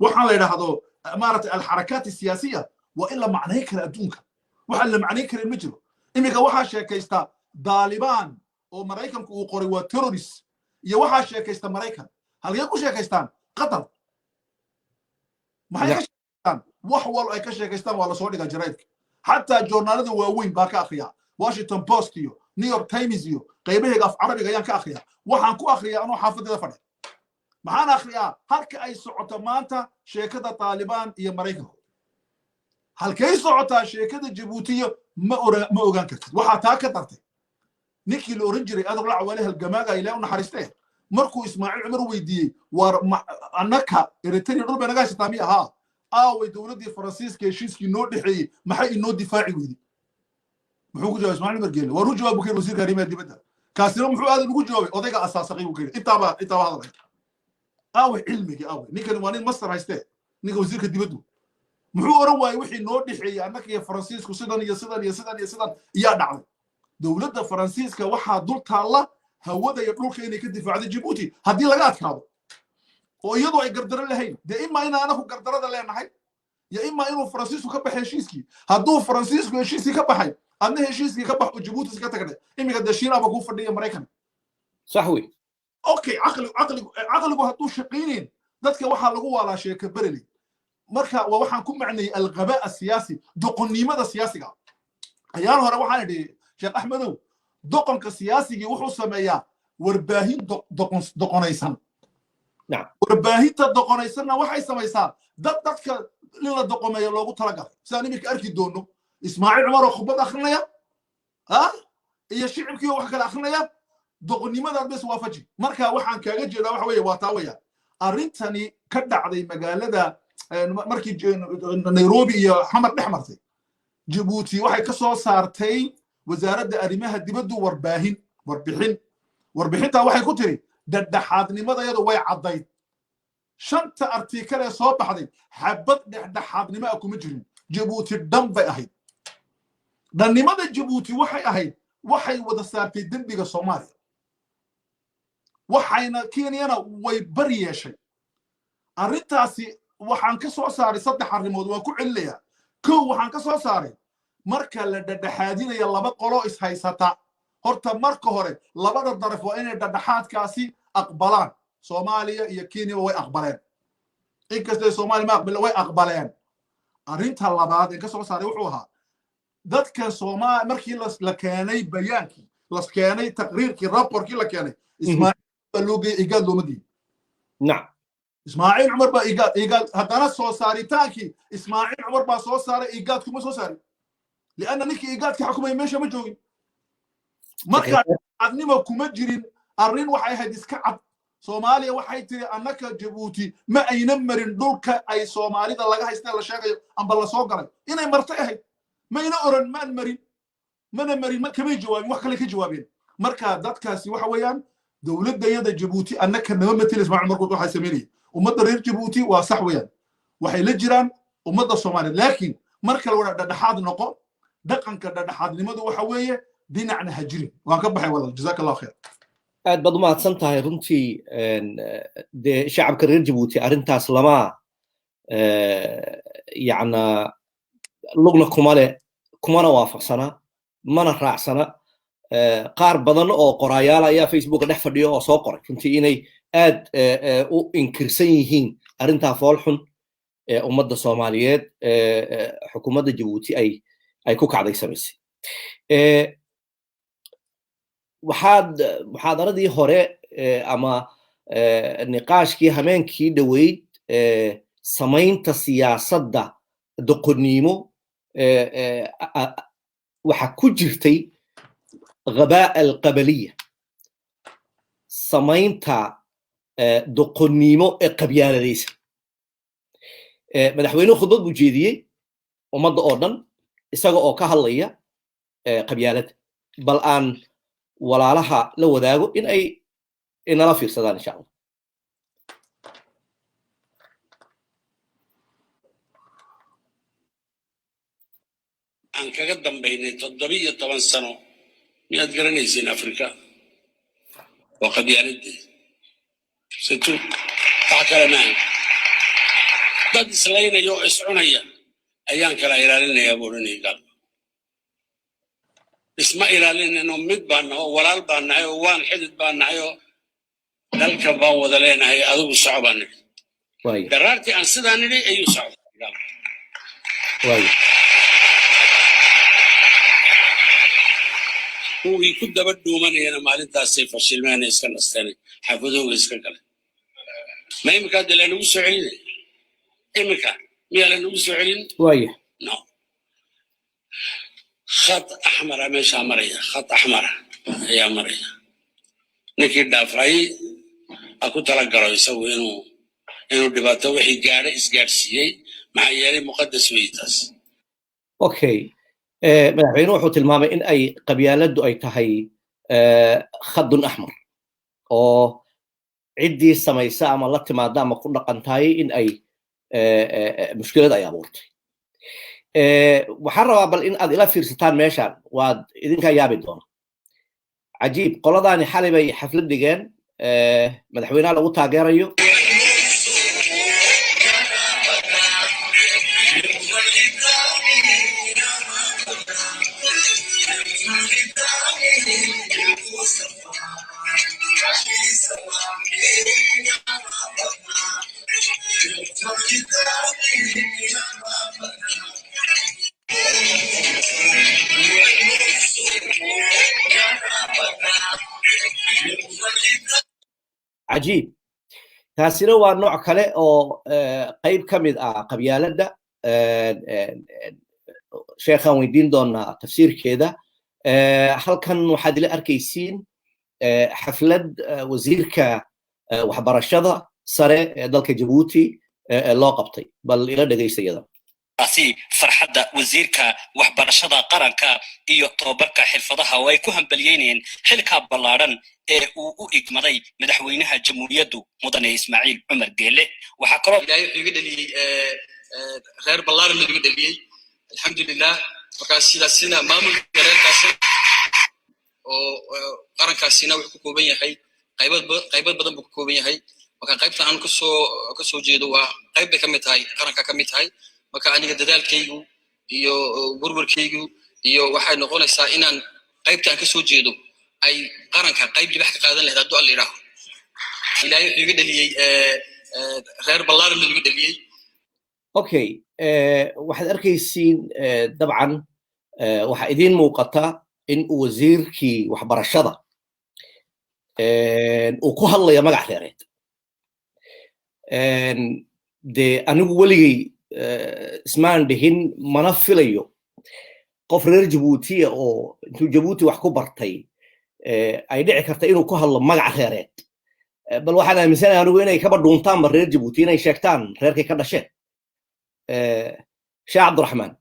waxaan la yidhaahdo maaragtay alxarakaat siyaasiya waa in la macnayn kara adduunka waxaan la macnayn karin ma jiro iminka waxaa sheekaysta daalibaan oo maraykanku uu qoray waa terrorist iyo waxaa sheekaysta maraykan halkee ku sheekaystaan qatar maxay ka sheekaystaan wax wal ay ka sheekaystaan waa lasoo dhigaa jaraydka xataa joornaalada waaweyn baa ka akhriyaa washington post iyo new york times iyo qaybaheega af carabiga ayaan ka akhriyaa waxaan ku akhriyaa anoo xaafadeeda fadhi maxaan akhriyaa halka ay socoto maanta sheekada taalibaan iyo maraykanku halkay socotaa sheekada jabuutiya ma ogaan kartid waxaa taa ka dartay ninkii la oran jiray adab lac wali halgamaaga ilaa u naxariistee markuu ismaaciil cumar weydiiyey war annaka eritrea dhul bay naga haysataa miya haa aaway dowladdii faransiiska heshiiskii noo dhexeeyey maxay inoo difaaci weyday muxuu ku jawaabay ismaaciil cumar geelle waa ruu jawaab buu ka yidhi wasiirka arrimaha dibadda kaasina muxuu aadan ugu jawaabay odayga asaasaqay buu ka yidhi intaaba hadalay aaway cilmigii aaway ninkani waa nin master haystee ninka wasiirka dibaddu muxuu oran waayey wixii noo dhexeeyey annaka iyo faransiisku sidan iyo sidan iyo sidan iyo sidan iyaa dhacday dowladda faransiiska waxaa dul taalla hawada iyo dhulka inay ka difaacdo Djibouti haddii laga adkaado oo iyadoo ay gardaro lahayn dee ima in aanaku gardarada leenahay ya ima inuu faransiisku ka baxay heshiiskii hadduu faransiisku heshiiskii ka baxay adna heshiiskii ka baxo Djibouti iska tagdhe imika dee shiinaaba kuu fadhiya Maraykan صح وي اوكي عقلي hadduu shaqaynayn dadka waxaa lagu waalaa sheeka bereli marka waxaan ku macnay alqabaa siyaasi doqonnimada siyaasiga ayaan hore waxaan idhi Sheekh Axmedow doqonka siyaasigii wuxuu sameeyaa warbaahin doqonaysan نعم warbaahinta doqonaysanna waxay samaysaa dadka in la doqomeeyo loogu talagalay sidaan imika arki doono Ismaaciil Cumar oo khudbad akhrinaya iyo shicibkii wax kale akhrinaya doqonnimadaad bes waafaji marka waxaan kaaga jeedaa waxa weeye waa taa weeyaan arrintani ka dhacday magaalada markii Nairobi iyo Xamar dhex martay Djibouti waxay ka soo saartay wasaaradda arrimaha dibadda warbixinta waxay ku tiri dhexdhexaadnimadayadu way caddayd shanta artikel ee soo baxday xabad dhexdhexaadnimo ah kuma jirin Djibouti dhan bay ahayd dhannimada Djibouti waxay ahayd waxay wada saartay dembiga Soomaaliya waxayna Kenyana way bari yeeshay arrintaasi waxaan ka soo saaray saddex arrimood waan ku celinayaa kow waxaan ka soo saaray marka la dhexdhexaadinayo laba qolo is haysata horta marka hore labada daraf waa inay dhexdhexaadkaasi aqbalaan Soomaaliya iyo Kenya way aqbaleen inkastoo Soomaaliya ma aqbalin way aqbaleen arrinta labaad ee ka soo saaray wuxuu ahaa dadka Soomaaliya markii la keenay bayaankii la keenay taqriirkii raportkii la keenay Ismaaciil loogeey igaad loomadii نعم Ismaaciil Cumar baa igaad haddana soo saaritaankii Ismaaciil Cumar baa soo saaray igaad kuma soo saarin لأن نيكي إيجاد حكومة ماشي ما جوين مركا عدنيما كوما جيرين أرين وحي هاي ديسكعب Soomaaliya waxay tiri annaka Djibouti ma aynan marin dhulka ay Soomaalida laga haystay la sheegayo amba la soo galay inay martay ahayd ma ina oran ma marin mana marin ma kama jawaabin wax kale ka jawaabeen marka dadkaasi waxa weeyaan dawladda Djibouti annaka nama matilis ma markuu waxay sameeyay ummadda reer Djibouti waa sax weeyaan waxay la jiraan ummadda Soomaaliyeed laakiin marka la wada dhexaad noqo dhaqanka dhexaadnimadu waxa weeye dinacna hajirin waan ka baxay walaal jazakallahu khair aad baad u mahadsan tahay runtii dee shacabka reer Djibouti arrintaas lama yacna lugna kumana waafaqsana mana raacsana qaar badan oo qoraayaal ayaa Facebooka dhex fadhiyo oo soo qoray runtii inay aad u inkirsan yihiin arrintaa foolxun ummadda Soomaaliyeed xukuumadda Djibouti ay ku kacday samaysay muxaadaradii hore ama niqaashkii habeenkii dhaweyd samaynta siyaasadda doqonnimo waxa ku jirtay ghabaa alqabaliya samaynta doqonnimo ee qabyaaladaysa madaxweynuhu khudbad buu jeediyey ummadda oo dhan isaga oo ka hadlaya qabyaaladda bal aan walaalaha la wadaago in ay inala fiirsadaan insha Allah aan kaga dambaynay 17 sano miyaad garanaysiin Afrika oo qabyaaladii situ takalana dad islaynayo iscunaya ayaan kala ilaalinayaa buurinay gal isma ilaalinayno mid baan oo walaal baan nahay oo waan xidid baan nahay oo dalka baan wada leenahay adigu socbaan way daraartii aan sidaan nidhi ayuu socdaa way kuwii ku daba dhuumanayana maalintaasay fashilmeen iska nasteen xafadooga iska gale ma imika dala nagu soo celinay imika miyaa la nagu soo celin way no خط أحمر مش أمرية خط أحمر هي أمرية نكيد دافعي أكو ترى يسوي إنه دبته وحي جاره إسقارسية مع يالي مقدس ويتاس أوكي madaxweynuhu wuxuu tilmaamay in ay qabyaaladdu ay tahay khadun axmar oo ciddii samaysa ama la timaada ama ku dhaqantahay in ay mushkilad ay abuurtay waxaan rabaa bal in aad ila fiirsataan meeshaan waad idinkaa yaabi doona عجيب قلداني حالي بي حفلة ديجان مدحوينا لو تاجريو عجيب taasina waa nooc kale oo qayb ka mid ah qabyaaladda sheekhan weydiin doonaa tafsiirkeeda halkan waxaad ila arkaysiin xaflad wasiirka waxbarashada sare ee dalka Jabuuti loo qabtay bal ila dhageysayada farxadda wasiirka waxbarashada qaranka iyo tababarka xirfadaha oo ay ku hambalyeynayeen xilka ballaaran ee uu u igmaday madaxweynaha jamhuuriyaddu mudane Ismaaciil Cumar Geele waxa kale oo ilaahay iga dhaliyay reer ballaaran iga dhaliyay alxamdulillah markaas sidaasina maamulka reerkaasi oo qarankaasina wuxuu ku kooban yahay qaybad badan buu ku kooban yahay marka qaybta aan ka soo jeedo waa qayb ka mid tahay qaranka ka mid tahay marka aniga dadaalkaygu iyo warwarkaygu iyo waxay noqonaysaa inaan qaybtaan ka soo jeedo ay qaranka qayb libax ka qaadan lahayd hadduu alla yidhaaho ilaahay wuxuu iga dhaliyey reer ballaaran iga dhaliyey okay waxaad arkaysiin dabcan waxa idiin muuqata in wasiirkii waxbarashada uu ku hadlayo magac reereed dee anigu weligay ismaan dhihin mana filayo qof reer Jabuuti oo intuu Jabuuti wax ku bartay ay dhici karta inuu ku hadlo magac reereed bal waxaan aaminsanahay anigu inay kaba dhuuntaan reer Jabuuti inay sheegtaan reerkay ka dhasheen Sheekh Cabdiraxmaan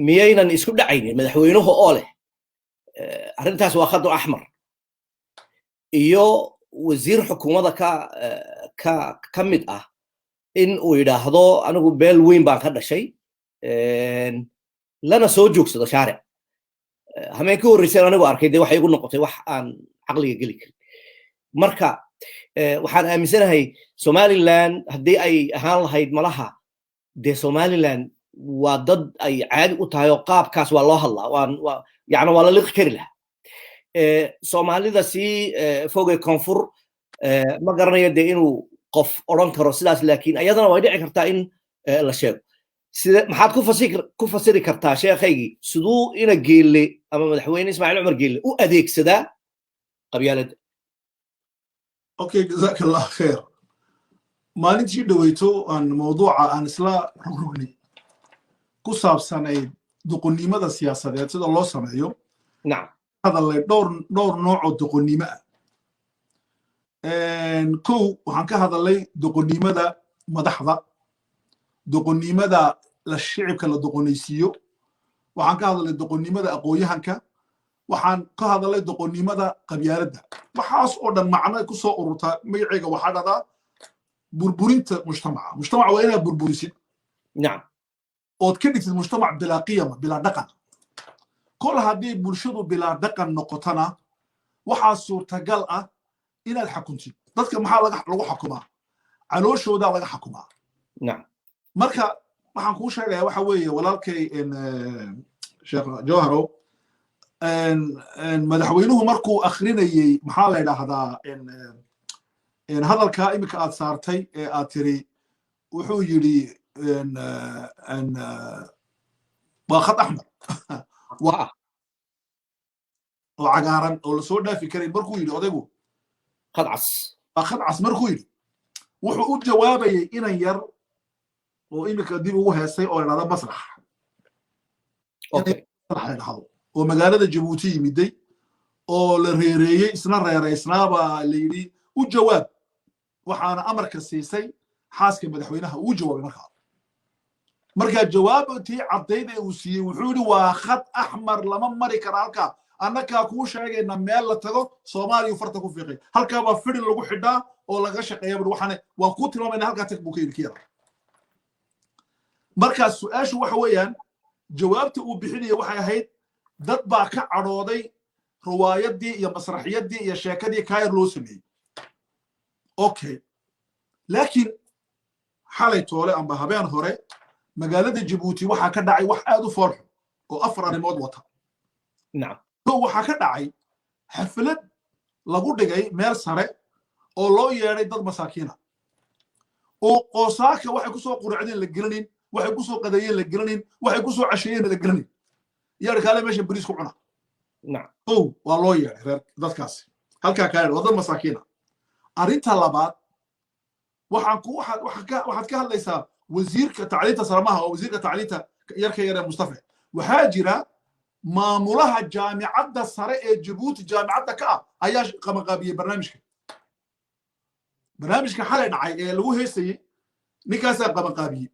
miyaynan isku dhacaynin madaxweynuhu oo leh arrintaas waa khad axmar iyo wasiir xukuumadda ka mid ah in uu yiraahdo anigu beel weyn baan ka dhashay lana soo joogsado shaaric hameen ka horreysay anigu arkay de waxay igu noqotay wax aan aqliga geli karin marka waxaan aaminsanahay Somaliland haddii ay ahaan lahayd malaha de Somaliland waa dad ay caadi u tahay oo qaabkaas waa loo hadlaa yani waa la liqi kari lahaa Soomaalida si fogay koonfur ma garanayo de inuu qof oran karo sidaas laakiin ayadana way dhici kartaa in la sheego sida maxaad ku fasiri kartaa sheekhaygii siduu ina Geele ama madaxweyne Ismaaciil Cumar Geele u adeegsadaa qabyaaladda okay jazakallah khair maalintii dhaweyto aan mawduuca aan isla rugnay ku saabsanay duqonnimada siyaasadeed sida loo sameeyo nacam hadalay dhowr nooc oo duqonnimo ah kow waxaan ka hadalay doqonnimada madaxda doqonnimada la shicibka la doqonaysiiyo waxaan ka hadalay doqonnimada aqoonyahanka waxaan ka hadalay doqonnimada qabyaaladda waxaas oo dhan macno ku soo ururtaa magacayga waxaa dhahdaa burburinta mujtamaca waa inaad burburisid nacam ood ka dhigtid mujtamac bilaa qiyama bilaa dhaqan kol haddii bulshadu bilaa dhaqan noqotana waxaa suurtagal ah inaad xakuntid dadka maxaa lagu xakumaa calooshoodaa laga xakumaa nacam marka waxaan kuu sheegayaa waxa weeye walaalkay sheekh jawharow madaxweynuhu markuu akhrinayey maxaa la yidhaahdaa hadalkaa iminka aad saartay ee aad tiri wuxuu yidhi waa khad axmar oo cagaaran oo lasoo dhaafi karayn markuu yidhi odaygu khad cas khad cas markuu yidhi wuxuu u jawaabayay inan yar oo iminka dib ugu heestay oo idhahda masrax dhahdo oo magaalada Jabuuti yimiday oo la reereeyey isna reereysnaabaa la yidhi u jawaab waxaana amarka siisay xaaska madaxweynaha uu jawaabay markaa jawaabtii caddayda uu siiyey wuxuu yidhi waa khad axmar lama mari kara halkaa annagaa kuu sheegayna meel la tago Soomaaliya farta ku fiiqay halkaa baa fidin lagu xidhaa oo laga shaqeeya waxaan waan ku tilmaamayna halkaa tag buu ka yidhi kiyar markaa su'aashu waxa weeyaan jawaabta uu bixinaya waxay ahayd dad baa ka cadhooday riwaayadii iyo masraxiyadii iyo sheekadii kaayar loo sameeyey okay laakiin xalay toole amba habeen hore magaalada Djibouti waxa ka dhacay wax aad u fool oo afar arrimood wata nacam waxa ka dhacay xaflad lagu dhigay meel sare oo loo yeeray dad masaakiina oo qoosaaka waxay ku soo quracdeen la gelinin waxay ku soo qadayeen la gelinin waxay ku soo casheeyeen la gelinin yaar kale meesha bariis ku cuna nacam waa loo yeeray reer dadkaas halka ka yeeray dad masaakiina arinta labaad waxaad ka hadlaysaa wasiirka tacliinta saramaha oo wasiirka tacliinta yarka yar Mustafa waxaa jira maamulaha jaamicadda sare ee Djibouti jaamicadda ka ayaa qabanqaabiyay barnaamijka xalay dhacay ee lagu heesayay ninkaas qabanqaabiyay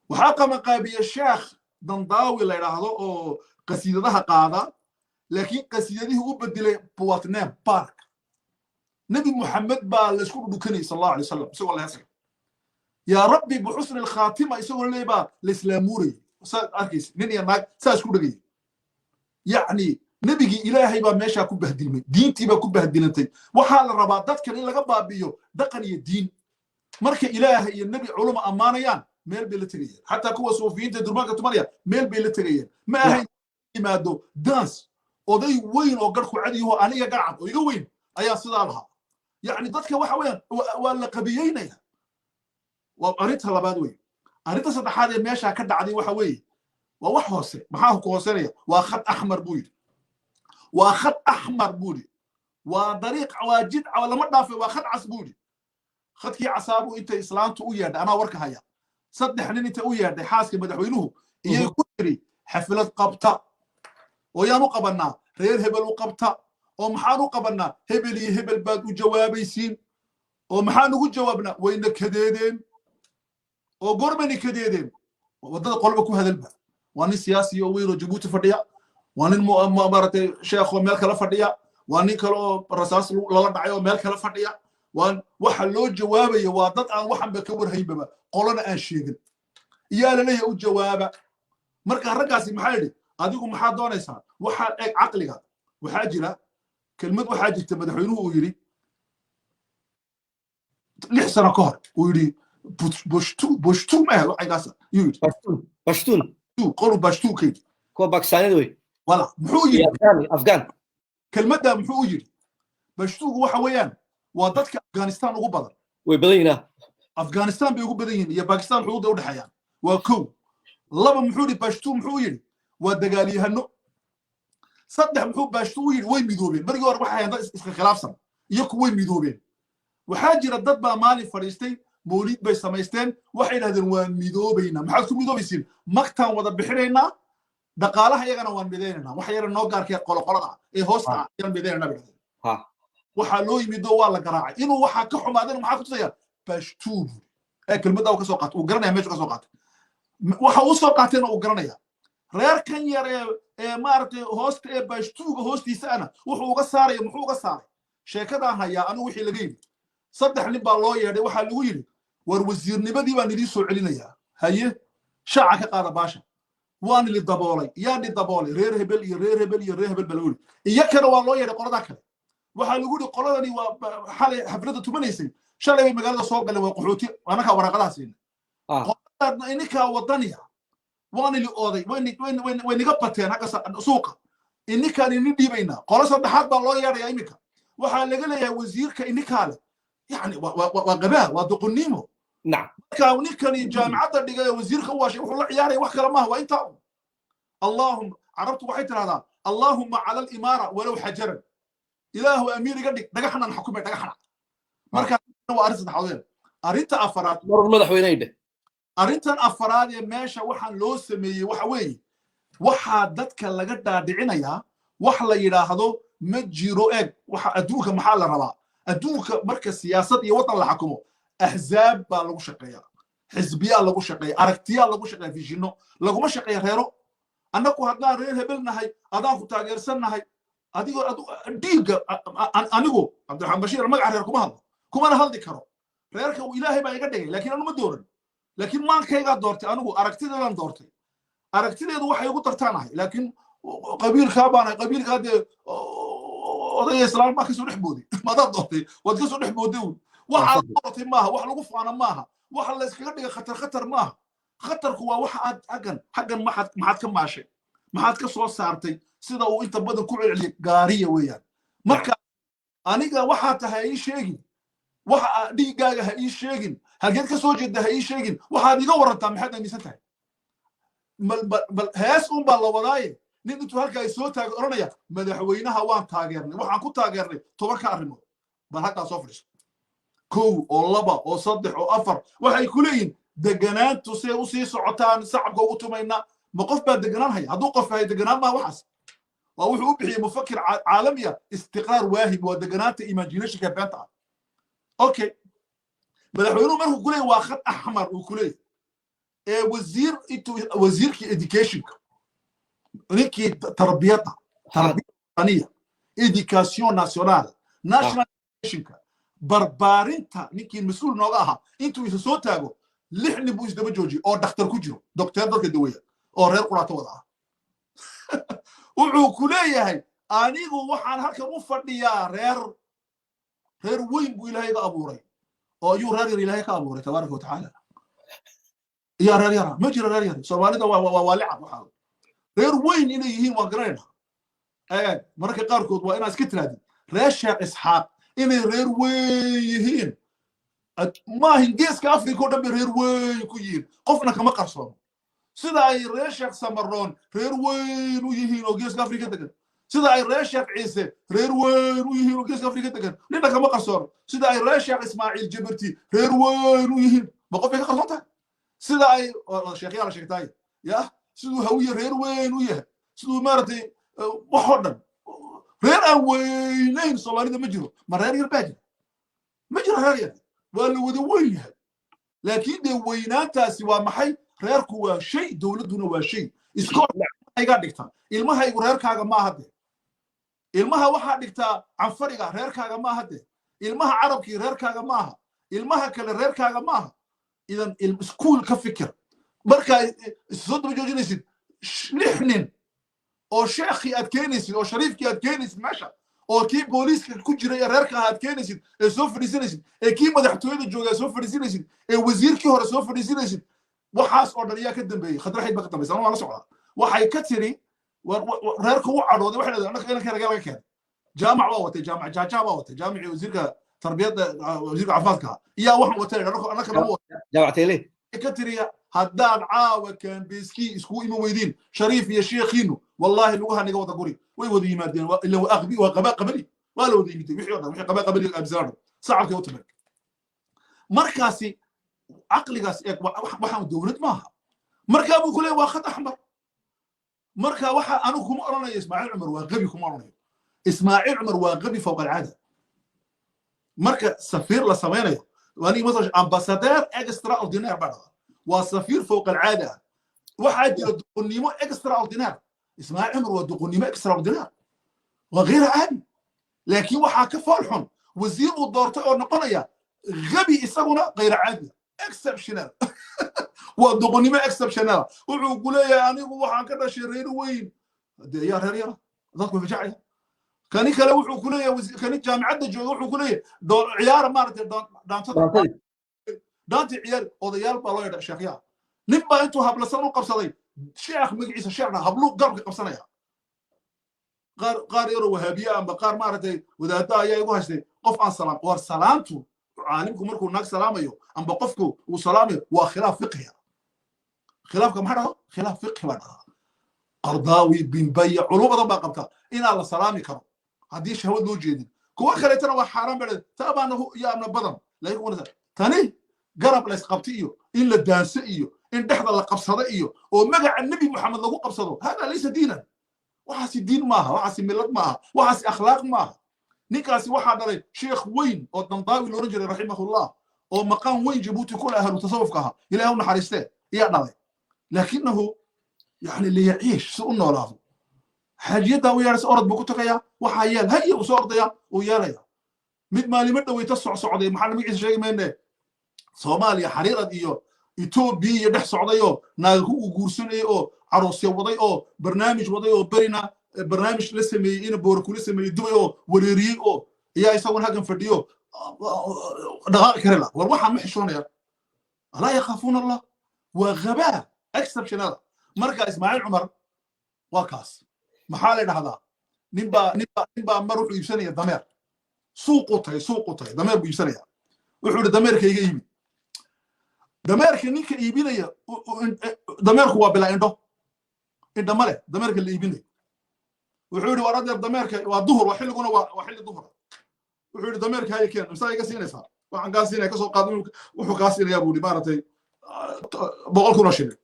waxaa qabanqaabiyay sheekh Dandaawi la yiraahdo oo qasiidadaha qaada laakiin qasiidadihi u bedelay Puatnem Park nabi Muhammad baa la isku dhukanay sallallahu alayhi wasallam isagoo la heesay يا ربي بحسن الخاتمة يسوي لي با الإسلاموري أركيس نين يا ناق ساس كودجي يعني نبي إلهي با ماشى كوبه ديني دينتي با كوبه دينتي وحال الرباطات كان إلا قبا بيو دقني الدين مركي إلهي النبي علماء أمانيان ميل بيلتريين حتى كوا صوفيين تدربان كتمانيا ميل بيلتريين ما هي ما دو دانس وذي وين وقرخو عادي هو أنا قاعد وين أيا صدالها يعني ضدك وحوين ولا قبيين يا وقريتها لبادوي قريتها صدحات ماشي كده عادي وحوي ووحوسه معاه كوسريه واخد احمر بودي واخد احمر بودي وطريق واجد ولا ما دافي واخد عصبودي خدكي عصابو انت اسلامته و ياد انا ورك هيا صدح نين انت و ياد حاسك مدحوينه iyo ku tiri xaflad qabta oo yaanu qabanaa reer hebel u qabta oo maxaan u qabanaa hebel iyo hebel baad u jawaabaysiin oo maxaan ugu jawaabnaa wayna kadeedeen oo gormani kadeedeen wadada qolba ku hadalba waa nin siyaasi oo weyn oo Djibouti fadhiya waa nin maartay sheekh oo meel kala fadhiya waa nin kale oo rasaas lala dhacay oo meel kala fadhiya waan waxa loo jawaabayo waa dad aan waxanba ka warhaynba qolana aan sheegin iyaa la leeyahay u jawaaba marka raggaasi maxay yiri adigu maxaa doonaysaa waxa eeg aqliga waxa jira kelmad waxa jirta madaxweynuhu uu yiri 6 sano ka hor uu yiri بوشتو ما هو عيقاسا يويد باشتون قولوا باشتو كيد كو باكستاني دوي ولا محوجي أفغان كلمة دا محوجي باشتو هو حويان وضدك أفغانستان ugu badan ويبدينا أفغانستان بيقول بدين يا باكستان حدود دولة حيان وكو لبا محوري باشتو محوجي ودقالي هنو صدح محوب باشتو يجي وين ميدوبين بريور وحيان اسك خلاف سن يكو وين ميدوبين وحاجر الضد بقى مالي فريستين موليد bay samaysteen waxay yiraahdeen waan midoobayna maxaad ku midoobaysiin magtaan wada bixinayna dhaqaalaha iyagana waan mideynayna wax yar noo gaarkay qoloqolada ee hoosta ayaan mideynayna ha waxa loo yimido waa la garaacay inuu waxa ka xumaadeen maxaa ku tusaya bashtuub ee kelmadda uu ka soo qaatay uu garanaya meesha ka soo qaatay waxa uu soo qaatayna uu garanaya reer kan yar ee maartay hoosta ee bashtuuga hoostiisa ana wuxuu uga saaray muxuu uga saaray sheekadaan hayaa anigu wixii laga yiri صدح nin baa loo yeedhay waxa lagu yiri war wasiirnimadii baan idin soo celinaya haye shaaca ka qaada baasha waan li daboolay yaa li daboolay reer hebel iyo reer hebel iyo reer hebel balawli iyo kana waa loo yeedhay qolada kale waxa lagu yiri qoladani waa xalay xaflada tumanaysay shalay magaalada soo galay waa qaxooti anaka waraqadaas in qolada ininka wadaniya waan li ooday way niga bateen haga suuqa ininka ni dhiibayna qola saddexaad baa loo yeedhay iminka waxa laga leeyahay wasiirka ininka يعني وغباء ودقنيمه نعم كان كان جامعه دغه وزير خواشي وحو عياري wax kala ma waa inta اللهم عرفت waxay tiraahdaa اللهم على الاماره ولو حجرا اله امير قدك دغخنا حكومه دغخنا marka waa arin saddexaad arinta afaraad mar madaxweynayde arintan afaraad ee meesha waxaan loo sameeyay waxa weey waxa dadka laga dhaadhicinaya wax la yiraahdo ma jiro eeg waxa adduunka maxaa la rabaa adduunka marka siyaasad iyo wadan la xukumo ahzaab baa lagu shaqeeyaa xisbiya lagu shaqeeyaa aragtiya lagu shaqeeyaa visiono laguma shaqeeyaa reero annagu haddaan reer hebelnahay adaan ku taageersanahay adigoo dhiiga anigu Cabdiraxmaan Bashiir magaca reer kuma hadli karo reerka uu ilaahay baa iga dhigay laakiin anu ma dooran laakiin maankayga doortay anigu aragtideedan doortay aragtideedu waxay ugu tartaanahay laakiin qabiilka baana qabiilka odaya islaam ma ka soo dhexboodi madad doortay wad ka soo dhexboodi waxa doortay maaha wax lagu faana maaha waxa la iskaga dhiga khatar maaha khatarku waa waxa aad xagan maxaad ka maashay maxaad ka soo saartay sida uu inta badan ku celceliyay gaariya weeyaan marka aniga waxa tahay ii sheegin waxa dhigaaga ha ii sheegin halkeed ka soo jeeda ha ii sheegin waxaad iga warantaa maxaad aaminsan tahay bal hees baa la wadaaye nin intuu halka ay soo taago oranaya madaxweynaha waan taageernay waxaan ku taageernay 10 ka arrimood bal halka soo fadhiiso kow oo laba oo saddex oo afar waxay ku leeyihiin deganaantu see u sii socotaan shacabka ugu tumayna ma qof baa deganaan haya hadduu qof yahay deganaan ma waxaas waa wuxuu u bixiyay mufakir caalamiya istiqraar waahib waa deganaanta imagination ka beenta okay madaxweynuhu markuu ku leeyahay waa khad axmar uu ku leeyahay wasiirkii educationka ninkii tarbiyada tarbiyaniya education national educationka barbaarinta ninkii mas'uul nooga ahaa intuu isa soo taago 6 nin buu isdaba joojiyay oo dhakhtar ku jiro doctor dadka daweeya oo reer quraato wada ah wuxuu ku leeyahay anigu waxaan halkan u fadhiyaa reer weyn buu ilaahay ka abuuray oo ayuu reer yar ilaahay ka abuuray tabaaraka wa tacaala يا ريال ما جرى ريال سواليدا والعب وحال غير وين إنه يهين وقرينا مركي قاركود وإنا اسكترادي راشا إسحاق إنه غير وين يهين ما هنجيس كأفريقيا دم غير وين كويين قفنا كما قرصون سيدا أي راشا سمرون غير وين ويهين وجيس كأفريقيا تكن سيدا أي راشا عيسى غير وين ويهين وجيس كأفريقيا تكن لنا كما قرصون سيدا أي راشا إسماعيل جبرتي غير وين ويهين ما قفنا قرصونتها سيدا أي شيخي على شيختاي يا سيدو هوية غير وين وياه سيدو مارتي وحودا غير وينين صومالي ده مجرو مرة غير باجي مجرو غير ولا وده وياه لكن ده ويناتها سوى محي غير كوا شيء دولتنا وشيء إسكون هاي قاعد دكتور المها يقول غير كاغا ما هده المها واحد دكتور عن فريقه غير كاغا ما هده المها عرب كي غير كاغا ما المها كل غير كاغا ما إذا السكول كفكر بركة الصدر جوجينيسيد نحن أو شيخي أتكينيسيد أو شريفكي أتكينيسيد ماشى أو كي بوليس كوجري ريركا أتكينيسيد سوف ريسينيسيد كي مدحتوين الجوجا سوف ريسينيسيد وزير كي هو سوف ريسينيسيد وحاس أوردريا كدم بي خضر حيد بقطة بس أنا على سعودة وحي كتري وريركا وعرض وإحنا أنا كنا كان جامع واوتي جامع واوتي جامع وزيرك تربية وزير عفاظك يا واحد وتاني أنا كنا جامعتي ليه كتريا هدان عاوة كان بيسكي اسكو إما ويدين شريف يا شيخينو والله لوها نيجا وتقولي ويودي مادين إلا وأغبي وقباء قبلي ولا ودي يمتي وحي قباء قبلي الأبزار صعب كيوتمك مركاسي عقلي قاس وحا دولة ماها مركا أبو كله واخد أحمر مركا وحا أنا كم أرنا إسماعيل عمر وغبي كم أرنا إسماعيل عمر وغبي فوق العادة مركا سفير لسمينة واني مثلا امباسادور اكسترا اوردينير بعدها وسفير فوق العاده واحد دقنيمو اكسترا اوردينير اسماعيل عمر ودقنيمو اكسترا اوردينير وغير عادي لكن وحا كفالحون وزير ودورته او نقنيا غبي اسغنا غير عادي اكسبشنال ودقنيمو اكسبشنال ويقول لي انا وحا كدشي رير وين يا رير ضاك بفجعي كان كلا وحو كليه كان جامعه جوجو وحو كليه عيار مارتي دانتي عيار اوديال بالو يدا شيخيا نبا انتو هبلسن قبسداي شيخ مغعيس شيخنا هبلو قرب قبسنيا قار يرو وهابيه ام بقار مارتي وداتا ايا igu haystay qof aan salaam war salaamtu caalimku markuu naag salaamayo ام qofku uu salaamayo waa khilaaf fiqhi khilaafka maxaa khilaaf fiqhi baa قرضاوي بن بيع علوم ما قبطه إن الله سلامي كرم هذه شهوة لو جديد كوا خليتنا وحرام بعد تابعنا هو يا ابن بدن لا يكون هذا ثاني قرب لا قبطيه إلا دانسيه إن دحض الله قبصده إيو ومجع النبي محمد لو قبصده هذا ليس دينا وحاسي دين معها وحاسي ملت معها وحاسي أخلاق معها نكاسي واحد عليه شيخ وين أو طنطاوي الرجل رحمه الله أو مقام وين جيبوتي كل أهل وتصوفكها إلى هون حارسته يا لكنه يعني اللي يعيش سوء النوراض حاجيتها ويارس أرض بكتقيا وحيال هيا وصورديا وياليا مد مالي مدة ويتصع سعودية محل ميعيس شيء منه صوماليا حريرة إيو إثيوبيا يدح سعودية ناقو وقورسون إيو عروسيا وضيئو برنامج وضيئو برنا barnaamij la sameeyey ina boora kula sameeyey dubay oo wareeriyey oo iyaa isaguna halkan fadhiyo dhaqaaqi kare la war waxaan ma xishoonaya alaa yakhaafuna allah waa ghabaa exceptional marka ismaaciil cumar waa kaas maxaa la dhahdaa ninbaa mar wuxuu iibsanaya dameer suuqu tahay dameer buu iibsanaya wuxuu yidhi dameerka iga iibi dameerka ninka iibinaya dameerku waa bilaa indho male dameerka la iibinayo wuxuu yidhi war adeer dameerka waa duhur waa xilliguna waa xilli duhur wuxuu yidhi dameerka haya keen imsaa iga siinaysaa waxaan kaa siinaya kasoo qaad wuxuu kaa siinayaa buu yidhi maaragtay 100 kun oo shilin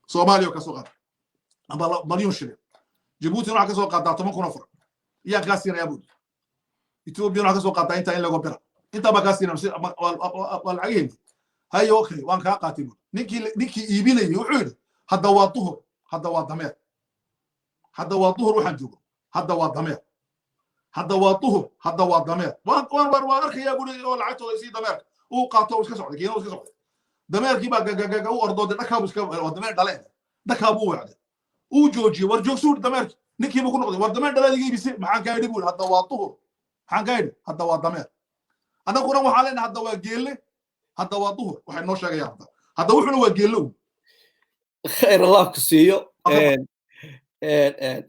soomaaliya oo kasoo qaad amba malyan shilin jabuutina waxaa kasoo qaadaa 10 kun oo fur iyaa kaa siinayaa buu yidhi ethoobiana waxaa kasoo qaadaa intaa in lagu bira intaa baa kaa siinaya waa lacagaheendi hayo okay waan kaa qaatay buu ninkii iibinayay wuxuu yidhi hadda waa duhur hadda waa dameer hadda waa duhur waxaan joogo hadda waa dameer hadda waa duhur hadda waa dameer waan arkayaa buu oo lacagtooda sii dameerka uu qaato iska socday kiina iska socday dameerkii baa gagaga u ordooday dhakaabu iska waa dameer dhaleen dhakaabu wacday uu joojiyay war joogsuur dameerkii ninkii buu ku noqday war dameer dhalaad iga iibisay maxaan kaa idhi buu hadda waa duhur maxaan kaa idhi hadda waa dameer annaguna waxaa leenahay hadda waa geelle hadda waa duhur waxay noo sheegayaan hadda wuxuuna waa geellow khayr allah ku siiyo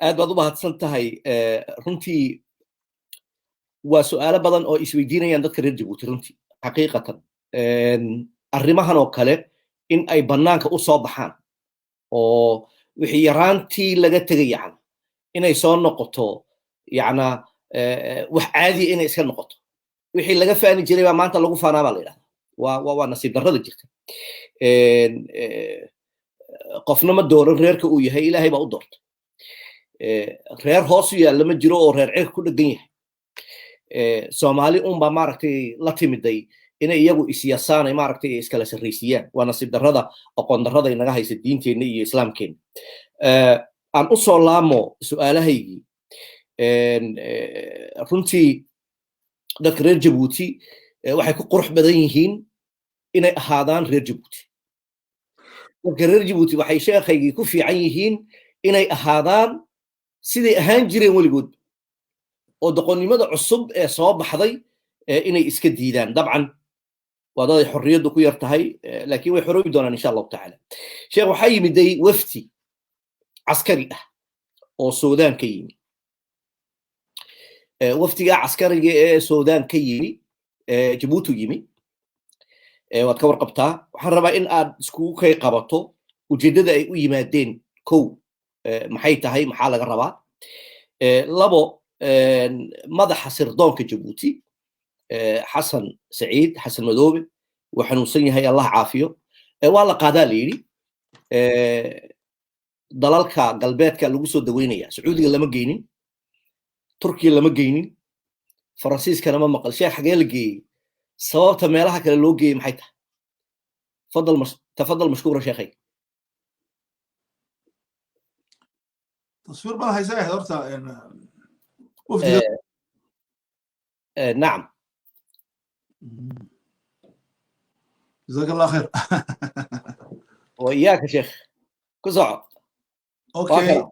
aad baad u mahadsan tahay runtii waa su'aalo badan oo isweydiinayaan dadka reer jabuuti runtii xaqiiqatan arrimahan oo kale in ay bannaanka u soo baxaan oo wixii yaraantii laga tegay yacna inay soo noqoto yacna wax caadiya inay iska noqoto wixii laga faani jiray baa maanta lagu faanaa baa la yidhahdaa waa nasiib darrada jirta qofna ma dooran reerka uu yahay ilaahay baa u doortay reer hoos u yaalla ma jiro oo reer cirka ku dhegan yahay soomaali unbaa maaragtay la timiday inay iyagu isyasaan ay maaragtay iskala sarraysiiyaan waa nasiib darrada aqoon darrada inaga haysa diinteenna iyo islaamkeenna aan u soo laamo su'aalahaygii runtii dadka reer jabuuti waxay ku qurux badan yihiin inay ahaadaan reer jabuuti dadka reer jabuuti waxay sheekhaygii ku fiican yihiin inay ahaadaan siday ahaan jireen weligood oo doqonnimada cusub ee soo baxday inay iska diidaan dabcan waa dad ay xorriyaddu ku yar tahay laakiin way xoroobi doonaan insha allahu tacaala sheekh waxaa yimiday wafti caskari ah oo suudaan ka yimi waftigaa caskariga ee suudaan ka yimi jabuuti yimi waad ka warqabtaa waxaan rabaa in aad iskugu kay qabato ujeeddada ay u yimaadeen kow maxay tahay maxaa laga rabaa labo madaxa sirdoonka jabuuti xasan saciid xasan madoobe wuu xanuunsan yahay allah caafiyo waa la qaadaa la yidhi dalalka galbeedka lagu soo daweynaya sacuudiga lama geynin turkiya lama geynin faransiiskana ma maqal sheekh xagee la geeyey sababta meelaha kale loo geeyey maxay tahay tafadal mashkuura sheekhay تصوير بقى هيساعد هدرتا نعم جزاك الله خير وإياك يا شيخ كزع اوكي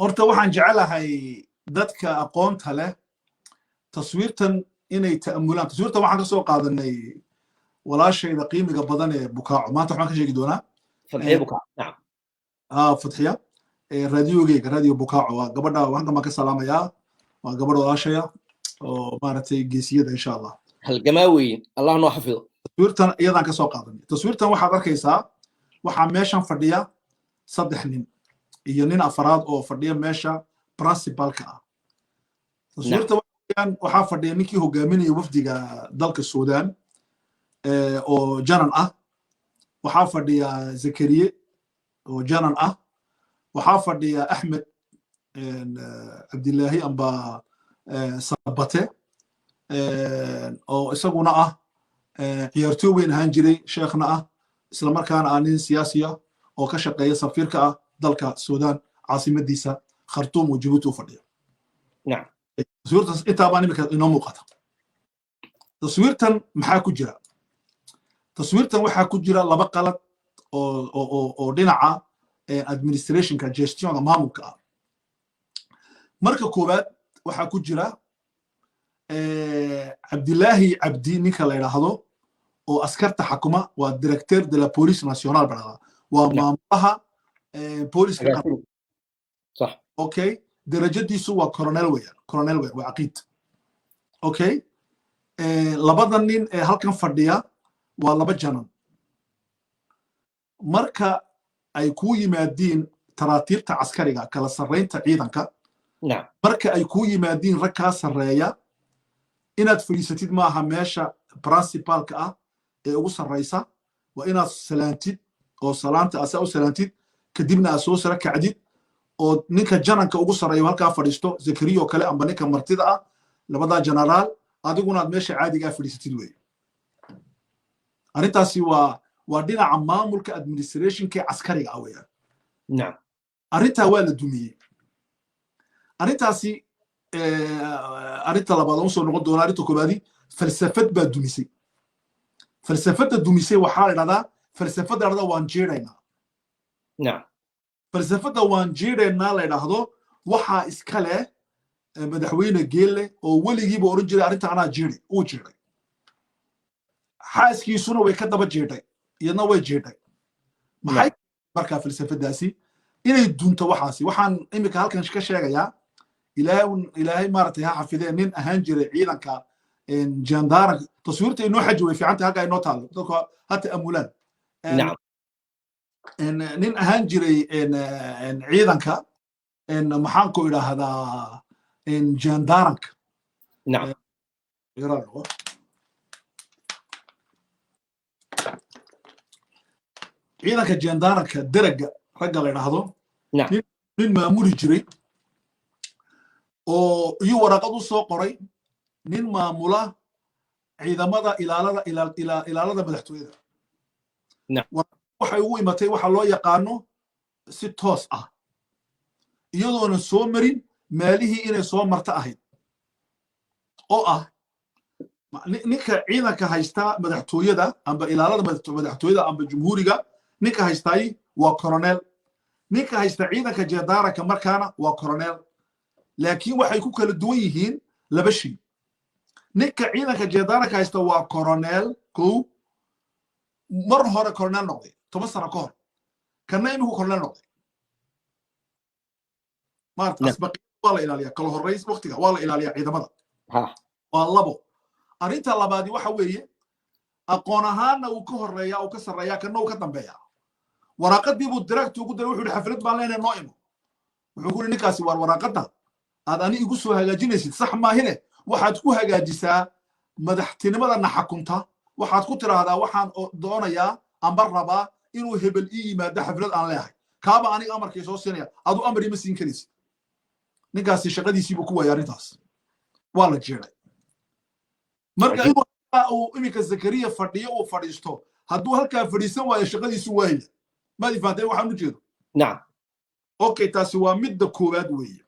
horta waxaan jecelahay dadka aqoonta leh taswiirtan inay ta'amulaan taswiirtan waxaan ka soo qaadanay walaashayda qiimiga badan ee bukaaco maanta waxaan ka sheegi doonaa fadxiya bukaaco nacam fadxiya raadiyogeyga raadiyo bukaaco waa gabadha waxaan kama ka salaamayaa waa gabadh walaashaya oo maaragtay geesiyada insha allah halgamaa weyn allah noo xafido taswiirtan iyadaan ka soo qaadanay taswiirtan waxaad arkaysaa waxaa meeshan fadhiya 3 nin iyo nin afaraad oo fadhiya meesha principalka ah taswiirta waxaa fadhiya ninkii hogaaminaya wafdiga dalka suudaan oo janan ah waxaa fadhiya zakariye oo janan ah waxaa fadhiya axmed cabdilaahi amba sabate oo isaguna ah ciyaartooy weyn ahaan jiray sheekhna ah isla markaana ah nin siyaasiya oo ka shaqeeya safiirka ah dalka suudaan caasimadiisa khartuum oo jabuuti u fadhiya taswiirtaas intaa baan imika inoo muuqata taswiirtan maxaa ku jira taswiirtan waxaa ku jira 2 qalad oo dhinaca administrationka gestionka maamulka ah marka koowaad waxaa ku jira cabdilaahi cabdi ninka la yidhaahdo oo askarta xakuma waa directeur de la police nationale baa waa maamulaha booliska صح okay darajadiisu waa colonel weeyaan waa caqiid okay labada nin ee halkan fadhiya waa laba janan marka ay ku yimaadiin taraatiibta caskariga kala sarreynta ciidanka marka ay ku yimaadiin rag kaa sarreeya inaad fadhiisatid maaha meesha principalka ah ee ugu sarreysa waa inaad salaantid oo salaanta asa u salaantid kadibna aad soo sara kacdid oo ninka jananka ugu sarreeyo halkaa fadhiisto zakariya oo kale amba ninka martida ah labadaa generaal adiguna aad meesha caadigaa fadhiisatid weeye arrintaasi waa dhinaca maamulka administrationka caskariga ah weeyaan arrintaa waa la dumiyey arrintaasi arrinta labaad aan usoo noqon doona arrinta koobaadi falsafad baa dumisay falsafadda dumisay waxaa la idhahdaa falsafadda la idhahdaa waan jeedaynaa falsafadda waan jeedaynaa la idhaahdo waxaa iska leh madaxweyne geelle oo weligiiba oran jiray arrinta anaa jeeday uu jeeday xaaskiisuna way ka daba jeeday iyadna way jeeday maxay markaa falsafadaasi inay dunto waxaasi waxaan imika halkan ka sheegayaa ilaahay maaragtay ha xafidee nin ahaan jiray ciidanka jandaranka taswiirta inoo xaji way fiicanta halkaa inoo taalo dadku ha ta'amulaan nin ahaan jiray ciidanka maxaan ku idhaahdaa jandaranka ciidanka jandaranka deraga ragga la idhaahdo nin maamuli jiray oo iyo waraqad u soo qoray nin maamula ciidamada ilaalada madaxtooyada waxay ugu imatay waxa loo yaqaano si toos ah iyadoona soo marin maalihii inay soo marta ahayd oo ah ninka ciidanka haysta madaxtooyada amba ilaalada madaxtooyada amba jumhuuriga ninka haystaay waa colonel ninka haysta ciidanka jandaranka markaana waa colonel laakiin waxay ku kala duwan yihiin laba shay ninka ciidanka jandaranka haysta waa colonel kow mar hore colonel noqday 10 sano ka hor kana iminku colonel noqday maarta asbaqi waa la ilaaliyaa kala horeys waqtiga waa la ilaaliyaa ciidamada waa labo arrinta labaadi waxa weeye aqoon ahaanna uu ka horeeyaa uu ka sarreeyaa kana uu ka dambeeyaa waraqadii buu direct ugu diray wuxuu xaflad baan leenahay noo imo wuxuu ku ninkaasi war waraqada aad ani igu soo hagaajinaysid sax maahine waxaad ku hagaajisaa madaxtinimadana xakunta waxaad ku tiraahdaa waxaan doonayaa amba rabaa inuu hebel ii yimaado xaflad aan leeyahay kaaba aniga amarkay soo siinaya adu amar ima siin karaysid ninkaasi shaqadiisii buu ku waayay arrintaas waa la jeeday marka inuu imika zakariya fadhiyo uu fadhiisto hadduu halkaa fadhiisan waayo shaqadiisu waaya maad ifaantay waxaan u jeedo okay taasi waa midda koowaad weeye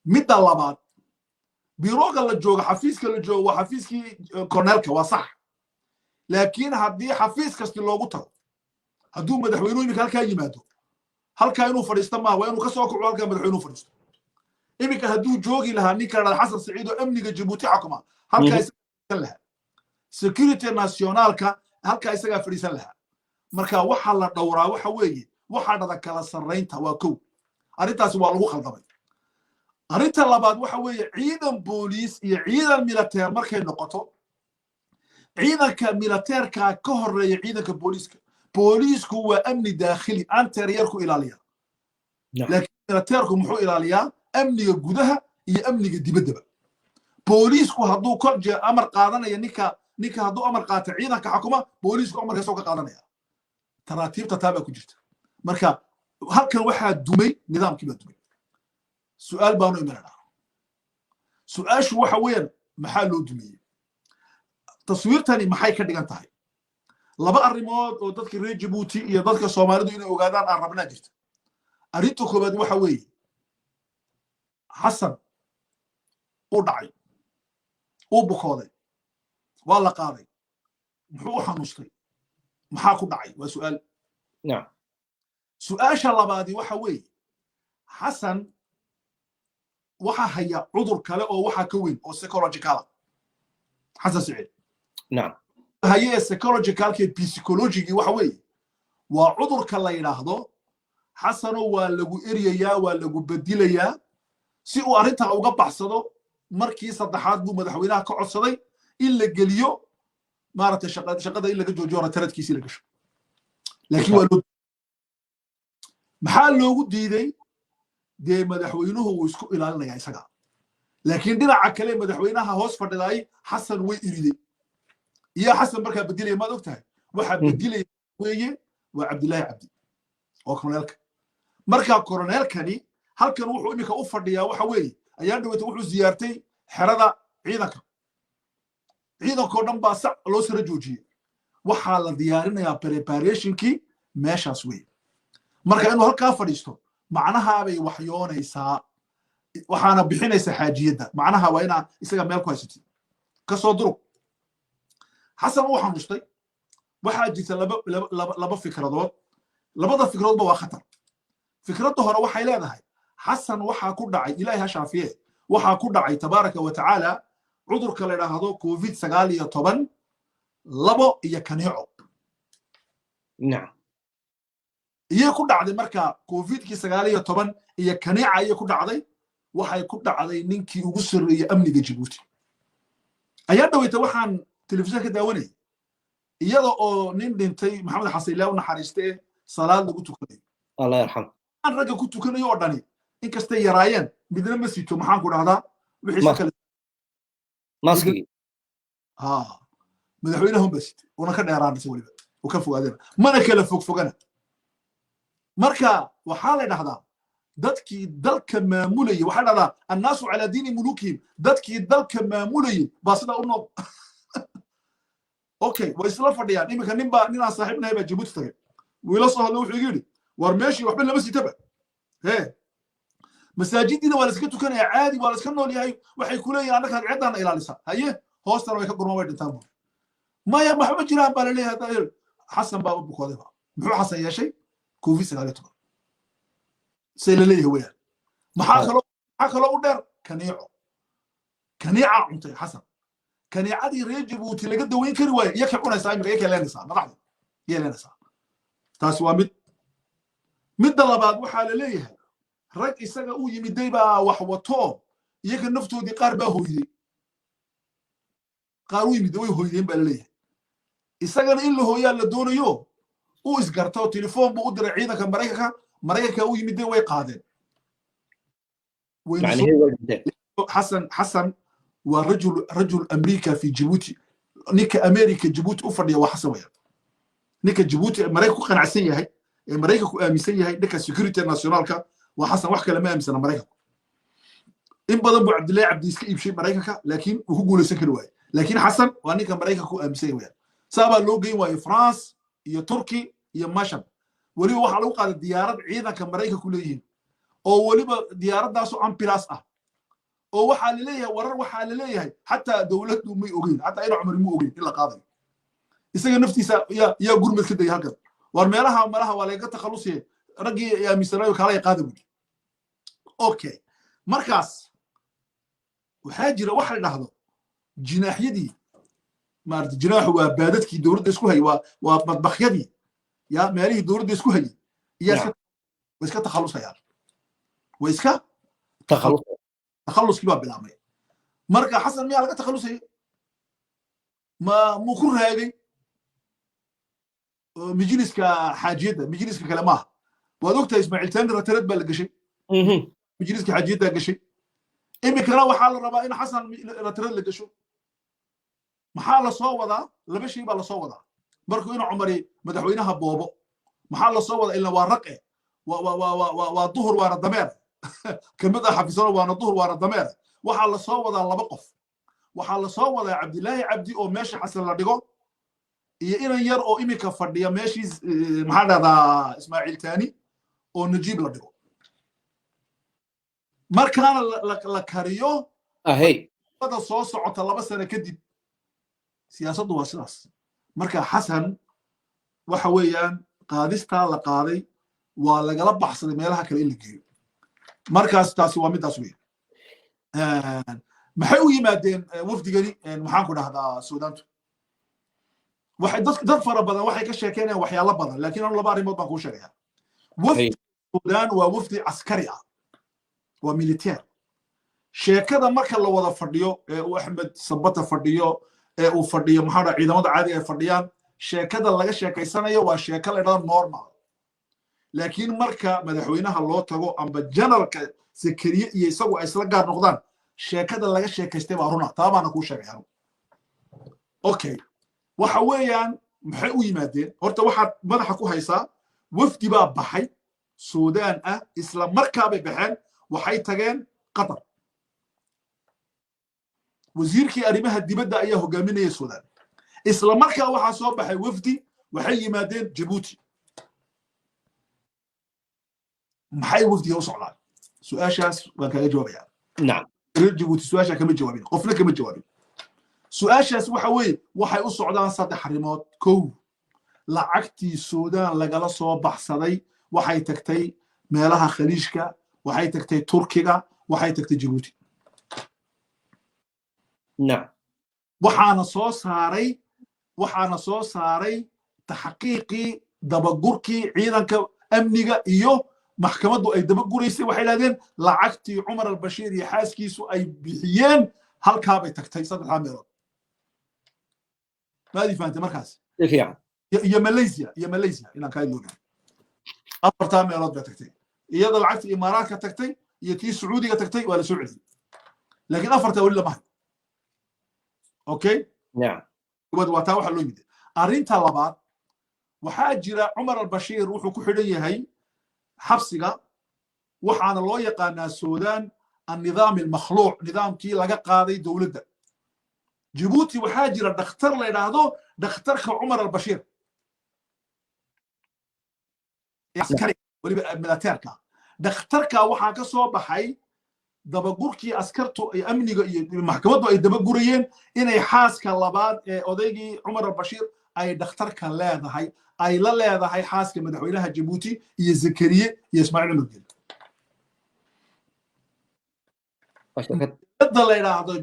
midda labaad birooga la joogo xafiiska la joogo waa xafiiskii colonelka waa sax laakiin haddii xafiis kasti loogu tago hadduu madaxweynuhu imika halkaa yimaado halkaa inuu fadhiisto maaha waa inuu ka soo kaco halkaa madaxweynuhu fadhiisto imika hadduu joogi lahaa ninka la xasan saciid oo amniga jabuuti xakuma halkaa isagaa fadhiisan lahaa security nationalka halkaa isagaa fadhiisan lahaa marka waxaa la dhowraa waxa weeye waxaa dhada kala sarreynta waa kow arrintaasi waa lagu khaldamay arrinta labaad waxa weeye ciidan booliis iyo ciidan militeer markay noqoto ciidanka militeerka ka horeeya ciidanka booliiska booliisku waa amni daakhili anteriyarku ilaaliya laakiin militeerku muxuu ilaaliyaa amniga gudaha iyo amniga dibaddaba booliisku hadduu kor jeer amar qaadanaya ninka hadduu amar qaata ciidanka xakuma booliisku amarkaasoo ka qaadanaya taraatiibta taabaa ku jirta marka halkan waxaa dumay nidaamkii baa dumay su'aal baanu imananaa su'aashu waxa weeyaan maxaa loo dumiyey taswiirtani maxay ka dhigan tahay laba arrimood oo dadka reer jabuuti iyo dadka soomaalidu inay ogaadaan aan rabnaa jirta arrinta koobaad waxa weeye xasan uu dhacay uu bukooday waa la qaaday muxuu u xanuustay maxaa ku dhacay waa su'aal سؤال لبادي waxa weey حسن waxa haya cudur kale oo waxa ka weyn oo psychological حسن سعيد نعم هي psychological ke psychology waxa weey waa cudur ka la yiraahdo حسن waa lagu eriyaya waa lagu bedilaya si uu arinta uga baxsado markii saddexaad buu madaxweynaha ka codsaday in la geliyo maaragtay shaqada in laga joojiyo rataradkiisa la gasho laakiin waa maxaa loogu diiday dee madaxweynuhu uu isku ilaalinaya isaga laakiin dhinaca kale madaxweynaha hoos fadhiday xasan way iriday iyo xasan markaa bedilay ma ogtahay waxa bedilay weeye waa Cabdilaahi Cabdi oo koroneelka markaa koroneelkani halkan wuxuu imika u fadhiyaa waxa weeye ayaa dhawata wuxuu ziyaartay xerada ciidanka ciidanko dhan baa sac loo sara joojiyay waxaa la diyaarinayaa preparationkii meeshaas weeye marka inuu halkaa fadhiisto macnaha bay waxyoonaysaa waxaana bixinaysa xaajiyada macnaha waa inaa isaga meel ku haysatid ka soo durug xasan uu xanuustay waxaa jirta laba fikradood labada fikradoodba waa khatar fikradda hore waxay leedahay xasan waxaa ku dhacay ilaahay ha shaafiye waxaa ku dhacay tabaaraka wa tacaala cudurka la yiraahdo covid-19 labo iyo kaneeco نعم iyo ku dhacday marka covid-19 iyo kaneeca iyo ku dhacday waxay ku dhacday ninkii ugu sareeyay amniga Djibouti ayaa dhawayta waxaan telefishinka daawanay iyada oo nin dhintay maxamed xasan ilaa una xariistay salaad lagu tukaday الله يرحمه aan raga ku tukanayo oo dhani in kasta yaraayeen midna ma sito maxaan ku dhahdaa wixii kale ماسكي madaxweynaha basit una ka dheeraanaysa waliba oo ka fogaadeen mana kala fogana marka waxaa la dhahdaa dadkii dalka maamulayay waxaa la dhahdaa annaasu calaa diini mulukihim dadkii dalka maamulayay baa sidaa u nool okay way isla fadhiyaan imika ninaan saaxiibnahay baa Djibouti tagay wiila soo hadlo wuxuu yidhi war meeshii waxba lama sitaba masaajidina waa la iska tukanaya caadi waa la iska nool yahay waxay ku leeyihiin annaka ciidana ilaalisa haye hoostana way ka gurmaan way dhintaan maya maxba jiraan baa la leeyahay xasan baa u bukooday muxuu xasan yeeshay covid-19 say la leeyahay weeyaan maxaa kaloo u dheer kaneeca cuntay xasan kaneecadii reer Djibouti laga daweyn kari waayo iyo ka cunaysaa imika iyo ka leenaysaa madaxda iyo leenaysaa taasi waa midda labaad waxaa la leeyahay rag isaga uu yimiday baa wax wato iyaga naftoodii qaar baa hooyday qaar u yimiday way hooydeen baa la leeyahay isagana in la hooyaa la doonayo uu isgarto telefoon buu u diray ciidanka maraykanka u yimiday way qaadeen حسن ورجل امريكا في جيبوتي نيكا امريكا جيبوتي افضل وحسن ويا نيكا جيبوتي امريكا قنعسن يahay امريكا ku aaminsan yahay ninka security nationalka waa xasan wax kale ma aaminsan amrayka in badan buu Cabdilaahi Cabdi iska iibshay maraykanka laakiin uu ku guuleysan kari waayay laakiin xasan waa ninka maraykanka ku aaminsan yahay sabab loo geyn waayo France iyo Turkey iyo Mashan waliba waxa lagu qaaday diyaarad ciidanka maraykanka ku leeyihiin oo waliba diyaaradaas oo ambulance ah oo waxa la leeyahay warar waxa la leeyahay hatta dawladdu may ogeyn hatta ay Umar mu ogeyn ila qaaday isaga naftiisa ya gurmad ka day halkan war meelaha waa laga takhalusay ragii ya misraay kala qaaday okay markaas waxa jira waxa la dhahdo jinaaxyadii maarta jinaaxu waa baadadkii dawladda isku hay waa madbaxyadii ya meelihii dawladda isku hay iyo iska takhalusayaan way iska تخلص كيباب بالعمل مركا حسن ميا لقى تخلصي ما مو كل هذه مجلس كحاجيته مجلس كلامها ودكتور اسماعيل تاني رترد بلقى شيء مجلس كحاجيته لقى شيء إمي كلا وحال الربائن حسن رترد لقى شو محل صوّدا لبشي بلا صوّدا مركو إنه عمري مدحوينها بوبو محل صوّدا إلا ورقة وظهر ورا الضمير كمدة حفظنا وانا ظهر وانا ضمير waxaa la soo wadaa laba qof waxaa la soo wadaa Cabdilaahi Cabdi oo meesha xasan la dhigo iyo inan yar oo imika fadhiya meeshii maxaa dhada Ismaaciil Taani oo Najiib la dhigo markaana la kariyo wada soo socota 2 sano kadib siyaasaddu waa sidaas marka xasan waxa weeyaan qaadista la qaaday waa lagala baxsaday meelaha kale in la geeyo markaas taasi waa midaas weyn maxay u yimaadeen wafdigani maxaan ku dhahdaa suudaantu waxay dad fara badan waxay ka sheekeynayaan waxyaalo badan laakiin anu laba arrimood baan kuu sheegayaa wafdi suudaan waa wafdi caskari ah waa militeer sheekada marka la wada fadhiyo ee uu axmed sabata fadhiyo ee uu fadhiyo maxaa dhaha ciidamada caadiga ay fadhiyaan sheekada laga sheekaysanayo waa sheeko la idhahdo normal laakiin marka madaxweynaha loo tago amba janaralka sakariye iyo isagu ay isla gaar noqdaan sheekada laga sheekaystay baa runa taa baana kuu sheegaya okay waxa weeyaan maxay u yimaadeen horta waxaad madaxa ku haysaa wafdi baa baxay suudaan ah isla markaabay baxeen waxay tageen qatar wasiirkii arrimaha dibadda ayaa hogaaminaya suudaan isla markaa waxaa soo baxay wafdi waxay yimaadeen jabuuti maxay wafdiga u socdaan su-aashaas waan kaaga jawaabayaa نعم reer jabuuti su-aashaa kama jawaabin qofna kama jawaabin su-aashaas waxa weeye waxay u socdaan 3 arrimood kow lacagtii suudaan lagala soo baxsaday waxay tagtay meelaha khaliijka waxay tagtay turkiga waxay tagtay jabuuti نعم waxaana soo saaray taxqiiqii dabagurkii ciidanka amniga iyo maxkamaddu ay dabaguraysay waxay idhahdeen lacagtii cumar albashiir iyo xaaskiisu ay bixiyeen halkaabay tagtay 3 meelood maadii fahamtay markaas يعني iyo malaysia inaan kaa ilooga 4 meelood bay tagtay iyadoo lacagtii imaaraadka tagtay iyo tii sacuudiga tagtay waa la soo celiyey laakiin 4 weli lama hayo okay نعم waa taa waxa loo yimid arrinta labaad waxaa jira cumar albashiir wuxuu ku xidhan yahay xabsiga waxaana loo yaqaanaa suudaan النظام المخلوع nidaamkii laga qaaday dowladda jabuuti waxaa jira dhakhtar la yidhaahdo dhakhtarka cumar albashiir askari weliba militeerka dhakhtarka waxaa ka soo baxay dabagurkii askartu ay amniga iyo maxkamaddu ay dabagurayeen inay xaaska labaad ee odaygii cumar albashiir ay dhakhtarka leedahay ay la leedahay xaaska madaxweynaha jabuuti iyo zakariye iyo ismaaciil cumar gel dadda la yidhaahdo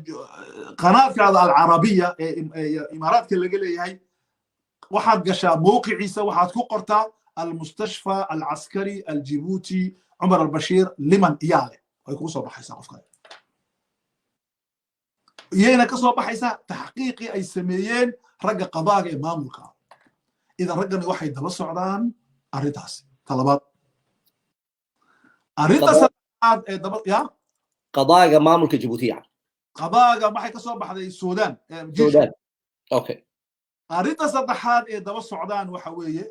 qanaadkaada alcarabiya ee imaaraadka laga leeyahay waxaad gashaa mowqiciisa waxaad ku qortaa almustashfa alcaskari aljibuuti cumar albashiir liman iyaale way kugu soo baxaysaa qofka iyayna ka soo baxaysaa taxqiiqii ay sameeyeen ragga qadaaga ee maamulka idan raggani waxay daba socdaan arrintaasi talabaad arrinta saddexaad ee daba ya قضايا ماملك جيبوتي يعني qadaaga maxay ka soo baxday suudaan سودان اوكي arrinta saddexaad ee daba socdaan waxa weeye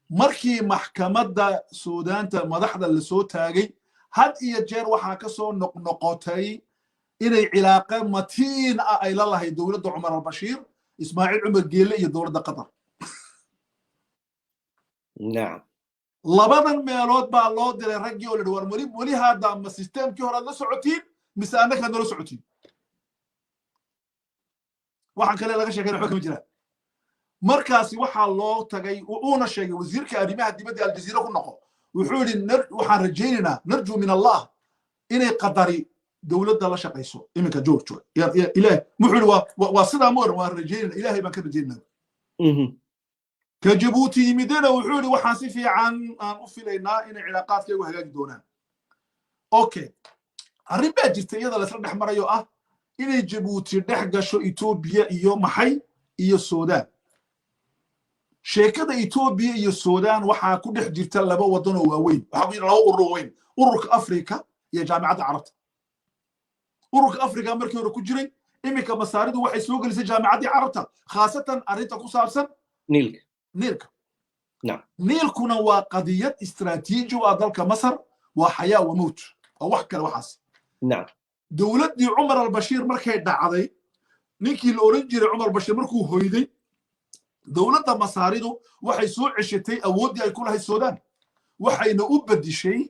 markii maxkamadda suudaanta madaxda la soo taagay had iyo jeer waxaa ka soo noqnoqotay inay cilaaqo matiin ah ay la lahayd dowladda cumar albashiir ismaaciil cumar geelle iyo dowladda qatar نعم labadan meelood baa loo diray raggii oo la war weli hadda ma sisteemkii horaad la socotiin mise annaka nala socotiin waxaan kale laga sheekay waxba kama jiraan markaasi waxaa loo tagay uuna sheegay wasiirka arrimaha dibadda aljaziira ku noqo wuxuu yidhi waxaan rajaynaynaa narjuu min allah inay qadari dowladda la shaqayso iminka george ilaah wuxuu yidhi waa sidaa ma oran waan rajaynayna ilaahay baan ka rajaynayna ka jabuuti yimidena wuxuu yidhi waxaan si fiican aan u filaynaa inay cilaaqaadkaygu hagaagi doonaan okay arrin baa jirta iyada laysla dhex marayo ah inay jabuuti dhex gasho etoobiya iyo maxay iyo suudaan sheekada etoobiya iyo suudaan waxaa ku dhex jirta laba waddan oo waaweyn waxaa ku jira laba urur waaweyn ururka afrika iyo jaamicadda carabta ururka afrika markii hore ku jiray iminka masaaridu waxay soo gelisay jaamicaddii carabta khaasatan arrinta ku saabsan niilka niilkuna waa qadiyad istiraatiiji u ah dalka masar waa xayaa wa mowt waa wax kale waxaas dowladdii cumar albashiir markay dhacday ninkii la oran jiray cumar albashiir markuu hoyday dowladda masaaridu waxay soo ceshatay awooddii ay ku lahayd suudaan waxayna u bedishay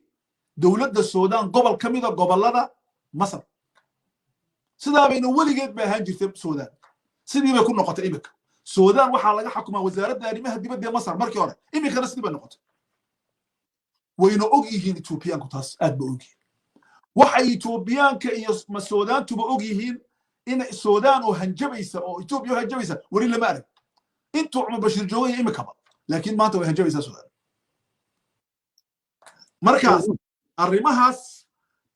dowladda suudaan gobol ka mida gobollada masar sidaa bayna weligeed bay ahaan jirtay suudaan sidii bay ku noqotay iminka suudaan waxaa laga xukumaa wasaaradda arrimaha dibadda ee masar markii hore iminkana sidii bay noqotay wayna og yihiin Etoobiyaanku taas aad ba og yihiin waxay Etoobiyaanka iyo Suudaantuba og yihiin in Suudaan oo hanjabaysa oo Etoobiya hanjabaysa wari lama arag intuu Cumar Bashir joogay imikaba laakiin maanta way hanjabaysaa Suudaan markaas arrimahaas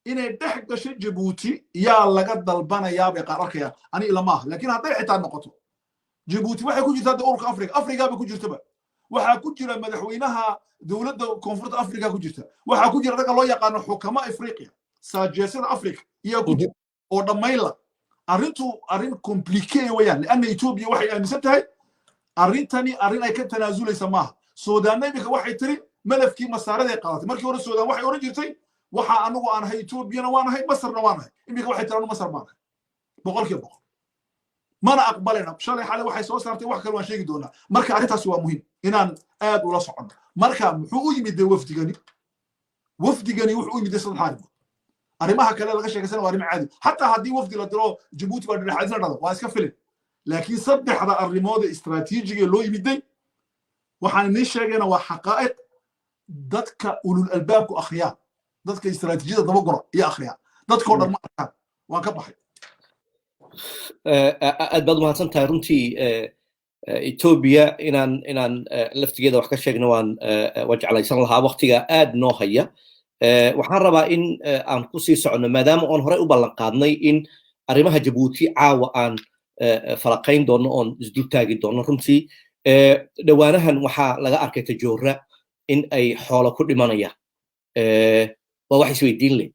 inay dhex gashay Djibouti yaa laga dalbanayaa bay qaar arkayaan ani ilama ah laakiin hadday xitaa noqoto Djibouti waxay ku jirtaa ururka Afrika ba ku jirtaba waxa ku jira madaxweynaha dawladda koonfurta Afrika ku jirta waxa ku jira rag loo yaqaan xukama Afrika saajeesada Afrika iyo ku jira oo dhamayla arrin compliqué weeyaan laana Ethiopia waxay aaminsan tahay arrintani arrin ay ka tanaazulaysa maaha Suudaanna imika waxay tiri malafkii masaarada ay qaadatay markii hore Suudaan waxay oran jirtay waxa anagu aan ahay Ethiopiana waan ahay Masarna waan ahay imika waxay tiraan Masar baan ahay boqolkiiba mana aqbalena shalay xalay waxay soo saartay wax kale waan sheegi doonaa marka arrintaas waa muhiim inaan aad ula socono marka muxuu u yimid wafdigani wuxuu u yimid saddex arrimood arrimaha kale laga sheekaysan waa arrin caadi hatta haddii wafdi la diro Djibouti baa dhexaadina dhado waa iska filin laakiin saddexda arrimood istiraatiijiga loo yimiday waxaan idin sheegayna waa xaqaa'iq dadka ulul albaabku akhriyaa dadka istiraatiijiyada daba gora iyo akhriyaa dadkoo dhan ma arkaan waan ka baxay aad baad mahadsan tahay runtii Ethiopia inaan laftigeeda wax ka sheegno waan jeclaysan lahaa waqtiga aad noo haya waxaan rabaa in aan ku sii socono maadaama aan horey u ballan qaadnay in arrimaha Djibouti caawa aan falaqayn doono oon isdul taagi doono runtii dhawaanahan waxaa laga arkay Tajoora in ay xoolo ku dhimanayaan waa wax isweydiin leh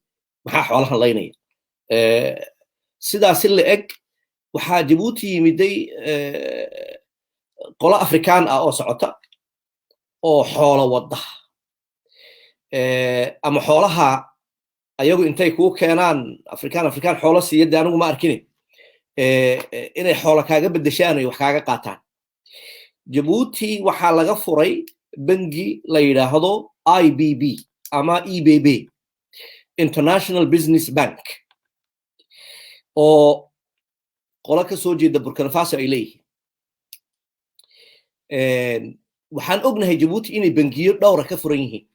maxaa xoolahan laynaya sidaas la eg waxaa Djibouti yimiday qolo Afrikaan ah oo socota oo xoolo wada ama xoolaha ayagu intay ku keenaan Afrikaan xoolo siiyada anigu ma arkin inay xoolo kaaga bedeshaan iyo wax kaaga qaataan Djibouti waxaa laga furay bangi la yiraahdo IBB ama EBB International Business Bank oo qolo ka soo jeeda Burkina Faso ay leeyihiin waxaan ognahay Djibouti inay bangiyo dhowr ka furan yihiin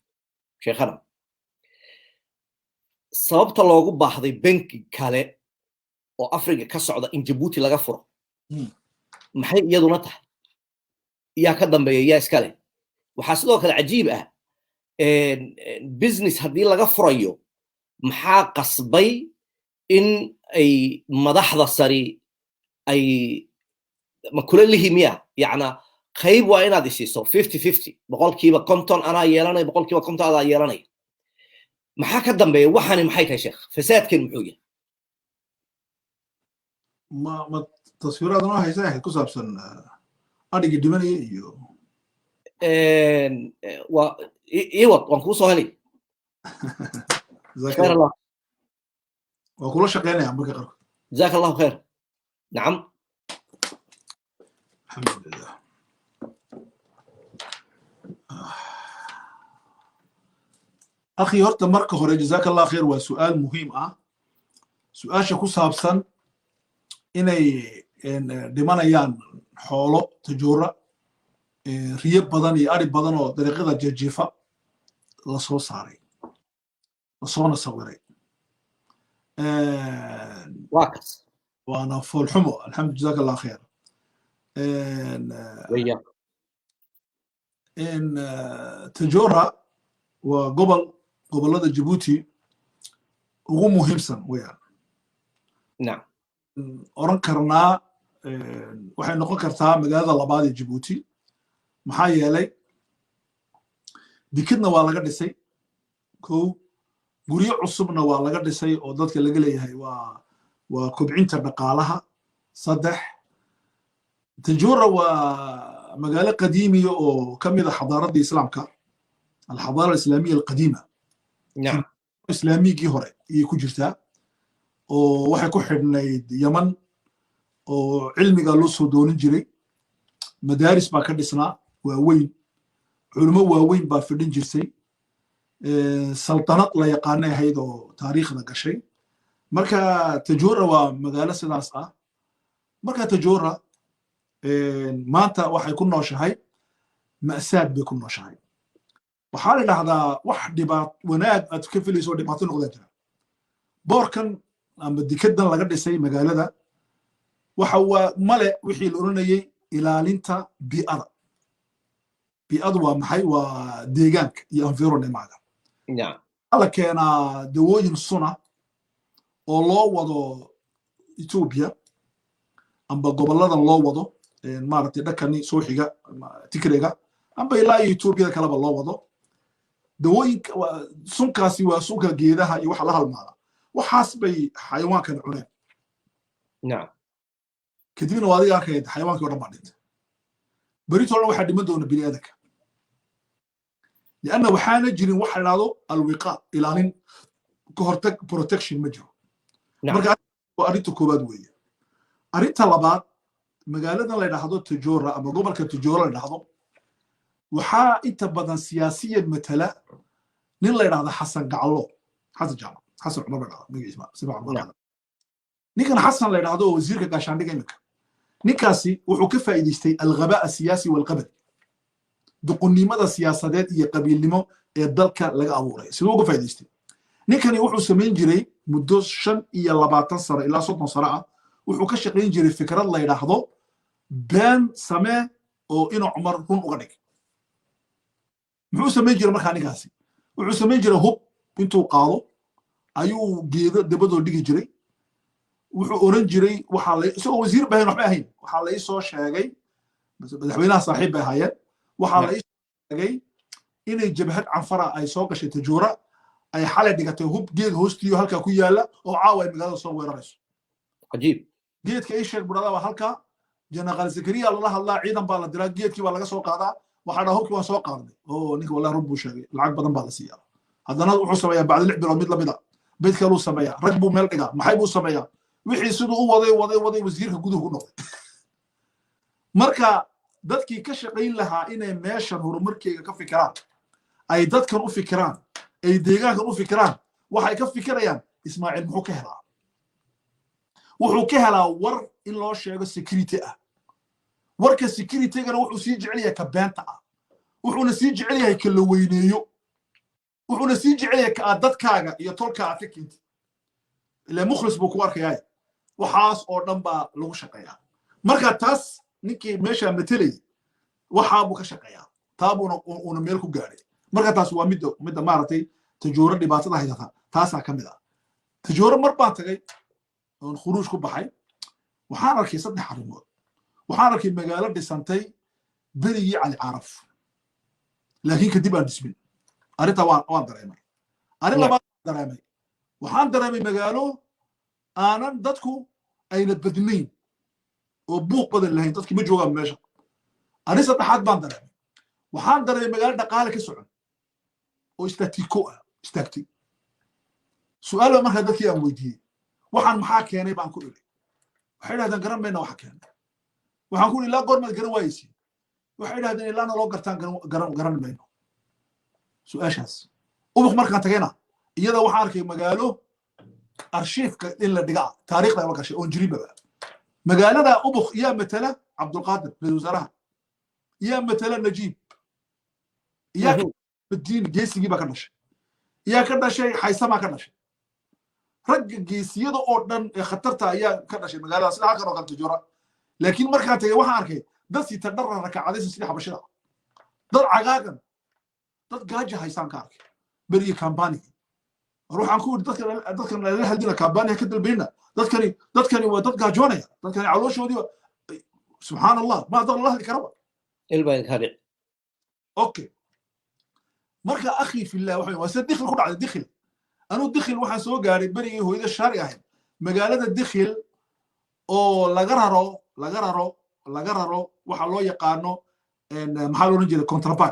sheekhana sababta loogu baahday banki kale oo Afrika ka socda in Djibouti laga furo maxay iyaduna tahay yaa ka dambeeya yaa iska leh waxaa sidoo kale cajiib ah business haddii laga furayo maxaa qasbay in ay madaxda sari ay ma kula lihimiya yacna qayb waa inaad isiiso 50-50 boqolkiiba konton anaa yeelanay boqolkiiba konton adaa yeelanay maxaa ka dambeeya waxani maxay tahay sheekh fasaadkan muxuu yahay ma taswiiraaduna haysaa ku saabsan adhigi dhimanaya iyo waa iwad waan kuu soo helay waa kula shaqeynaya marka qaarkood جزاك الله خير نعم الحمد لله أخي هرت مركه هوري جزاك الله خير وسؤال مهم سؤال شكو سابسن إني دمانيان حولو تجورة ريب بدن أري بدن ودريقة جيفة لصو صاري لصو نصوري واكس وانا فول حمو الحمد جزاك الله خير وياك ان تجورة وقبل هذا جيبوتي ugu muhiimsan weeyaan نعم oran karnaa waxay noqon kartaa magaalada labaad ee Djibouti maxaa yeelay dikadna waa laga dhisay guryo cusubna waa laga dhisay oo dadka laga leeyahay waa kobcinta dhaqaalaha saddex Tajoora waa magaalo qadiimiya oo kamid ah xadaaradda islaamka الحضارة الإسلامية القديمة نعم إسلامية هوري يكون جرتا وwaxay ku xidhnayd Yaman oo cilmiga loo soo doonin jiray madaaris baa ka dhisnaa waaweyn culimo waaweyn baa fadhin jirtay saltanad la yaqaanay ahayd oo taariikhda gashay marka Tajoora waa magaalo sidaas ah marka Tajoora maanta waxay ku nooshahay ma'saad bay ku nooshahay waxaa la dhahdaa wax dhibaat wanaag aad ka filayso dhibaato noqda jira boorkan ama dikadan laga dhisay magaalada waxa waa male wixii la oranayay ilaalinta bi'ada bi'adu waa maxay waa deegaanka iyo environment-maaga la keenaa dawooyin suna oo loo wado Ethiopia amba goboladan loo wado maaragtay dhakani soo xiga Tigreega amba ilaa Ethiopia kalaba loo wado dawooyinka sunkaasi waa sunka geedaha iyo waxa la halmaada waxaas bay xayawaankan cuneen kadibna waa adiga arkay xayawaankii oo dhan baa dhintay beritoona waxaa dhiman doona bini'aadanka لأنه وحنا جرين واحد هذا الوقاء إلى أن كهرتك بروتكشن مجرو. مركز وأريد كوباد ويا. أريد طلبات مقالنا اللي نحضر تجارة أما قبل كتجارة اللي نحضر وحا أنت بدن سياسيا مثلا نلا هذا حسن قعلو حسن جامع حسن عمر بن عبد الله اسمه سبع عمر نيكن حسن اللي نحضر وزير كاشان دقيمك نيكاسي وحكفة إديستي الغباء السياسي والقبل. duqunimada siyaasadeed iyo qabiilnimo ee dalka laga abuuray sidoo uga faa'iideystay ninkani wuxuu sameyn jiray muddo 25 sano ilaa 30 sano ah wuxuu ka shaqeyn jiray fikrad la yiraahdo been samee oo inuu Umar run uga dhig muxuu sameyn jiray markaa ninkaasi wuxuu sameyn jiray hub intuu qaado ayuu geedo dabadoo dhigi jiray wuxuu oran jiray waxa la isagoo wasiir baahan waxba ahayn waxa la soo sheegay madaxweynaha saaxiib bay hayeen waxaa la isagay inay jabhad canfara ay soo gashay tajoora ay xalay dhigatay hub geed hoostiyo halka ku yaala oo caawa ay magaalada soo weerarayso ajiib geedka ay sheeg burada waa halka General Zakariya la hadlaa ciidan baa la diraa geedkii baa laga soo qaadaa waxa dhaho hubkii waa soo qaaday oo ninka wallahi rub buu sheegay lacag badan baa la siiyaa haddana wuxuu sameeyaa bacdi 6 bilood mid lamida beedka loo sameeyaa rag buu meel dhigaa maxay buu sameeyaa wixii sidoo u waday wasiirka gudaha ku noqday marka dadkii ka shaqeyn lahaa inay meeshan horumarkeega ka fikiraan ay dadkan u fikiraan ay deegaankan u fikiraan waxay ka fikirayaan Ismaaciil muxuu ka helaa wuxuu ka helaa war in loo sheego security ah warka security-gana wuxuu sii jecel yahay ka beenta ah wuxuuna sii jecel yahay ka la weyneeyo wuxuuna sii jecel yahay ka dadkaaga iyo tolkaaga ka keentay ilaa mukhlis buu ku arkayaa waxaas oo dhan baa lagu shaqeeyaa marka taas ninkii meesha metelay waxa buu ka shaqeeyaa taabuna una meel ku gaaray marka taas waa mid maartay tajooro dhibaatada haysata taasa kamid ah tajooro mar baan tagay oo khuruuj ku baxay waxaan arkay 3 arrimood waxaan arkay magaalo dhisantay berigii cali caraf laakiin kadib aan dhismin arinta waan dareemay arin labaad dareemay waxaan dareemay magaalo aanan dadku ayna badnayn oo buuq badan lahayn dadkii ma joogaan meesha arin saddexaad baan dareemay waxaan dareemay magaalo dhaqaale ka socon oo istaatiko ah istaagtay su'aalo markaa dadkii aan weydiiyey waxaan maxaa keenay baan ku iri waxay yidhahdeen garan mayna waxa keenay waxaan ku iri ilaa goormaad garan waayeysiin waxay yidhahdeen ilaana loo gartaan garan mayno su'aashaas ubuq markaan tagayna iyada waxaan arkay magaalo arshiifka in la dhigaa taariikhda ay gashay oon jirin baba magaalada ubuq yaa matala cabdulqaadir ra'iisul wasaaraha yaa matala najiib yaa badiin geesigii baa ka dhashay yaa ka dhashay xaysama ka dhashay ragga geesiyada oo dhan ee khatarta ayaa ka dhashay magaalada sida halkan oo kale tajoora laakiin markaan tagay waxaan arkay dad si tadharra rakacadaysan sida xabashada dad cagaagan dad gaaja haysaan ka arkay beriga kampani ruuxan ku dadkan la hadina kampani ka dalbayna dadkani waa dad gaajoonaya dadkani calooshoodii subhanallah ma dad Allah karaba ilbaan kari okay marka akhi fillah waxa dakhil ku dhacday dakhil anu dakhil waxaan soo gaaray berigii hooyada shaari ahayd magaalada dakhil oo laga raro waxa loo yaqaano maxaa loo jeedaa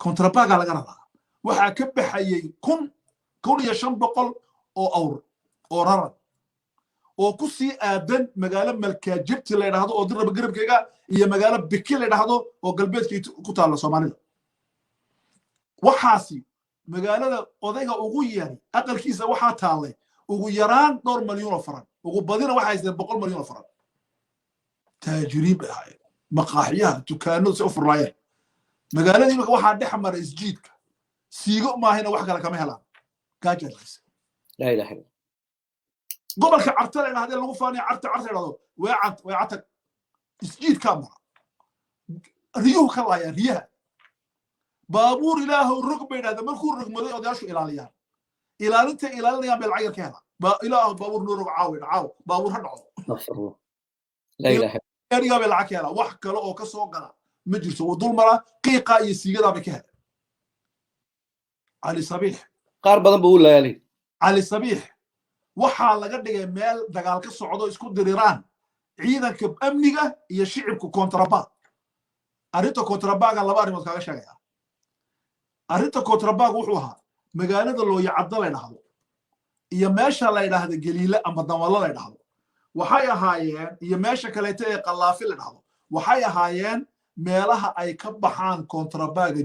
contraband laga raraa waxa ka baxayay 1500 oo awr oo raran oo ku sii aadan magaalo malkaajibti la yiraahdo oo dirba garabkeega iyo magaalo biki la yiraahdo oo galbeedka ku taala Soomaalida waxaasi magaalada odayga ugu yari aqalkiisa waxa taalay ugu yaraan 2 milyan oo faran ugu badina waxa haysteen 100 milyan oo faran taajiriin ah maqaaxiyaha dukaanada soo furlaayeen magaaladii marka waxaa dhex mara isjiidka siigo maahina wax kale kama helaan gaajadaas la ilaha illa gobolka carta la hadii lagu faaniyo carta idhahdo way catag isjiidka mara riyuhu ka laayaan riyaha baabuur ilaahu rug bay idhahda markuu rugmaday odayaashu ilaaliyaan ilaalinta ilaalinayaan bay lacag yar ka helaan ilaahu baabuur noo rog caaw baabuur ha dhaco la ilaha illa bay lacag ka helaan wax kale oo ka soo gala ma jirto uu dul maraa qiiqa iyo siigadaa bay ka helaan cali sabiix qaar badan buu laayay cali sabiix waxaa laga dhigay meel dagaal ka socdo isku diriraan ciidanka amniga iyo shicibku kontraband arrinta kontrabaaga laba arrimood kaaga sheegaya arrinta kontrabaag wuxuu ahaa magaalada looyacadda la dhahdo iyo meesha la dhahdo galiile ama damalo la dhahdo waxay ahaayeen iyo meesha kaleeto ee qalaafi la dhahdo waxay ahaayeen meelaha ay ka baxaan kontrabaaga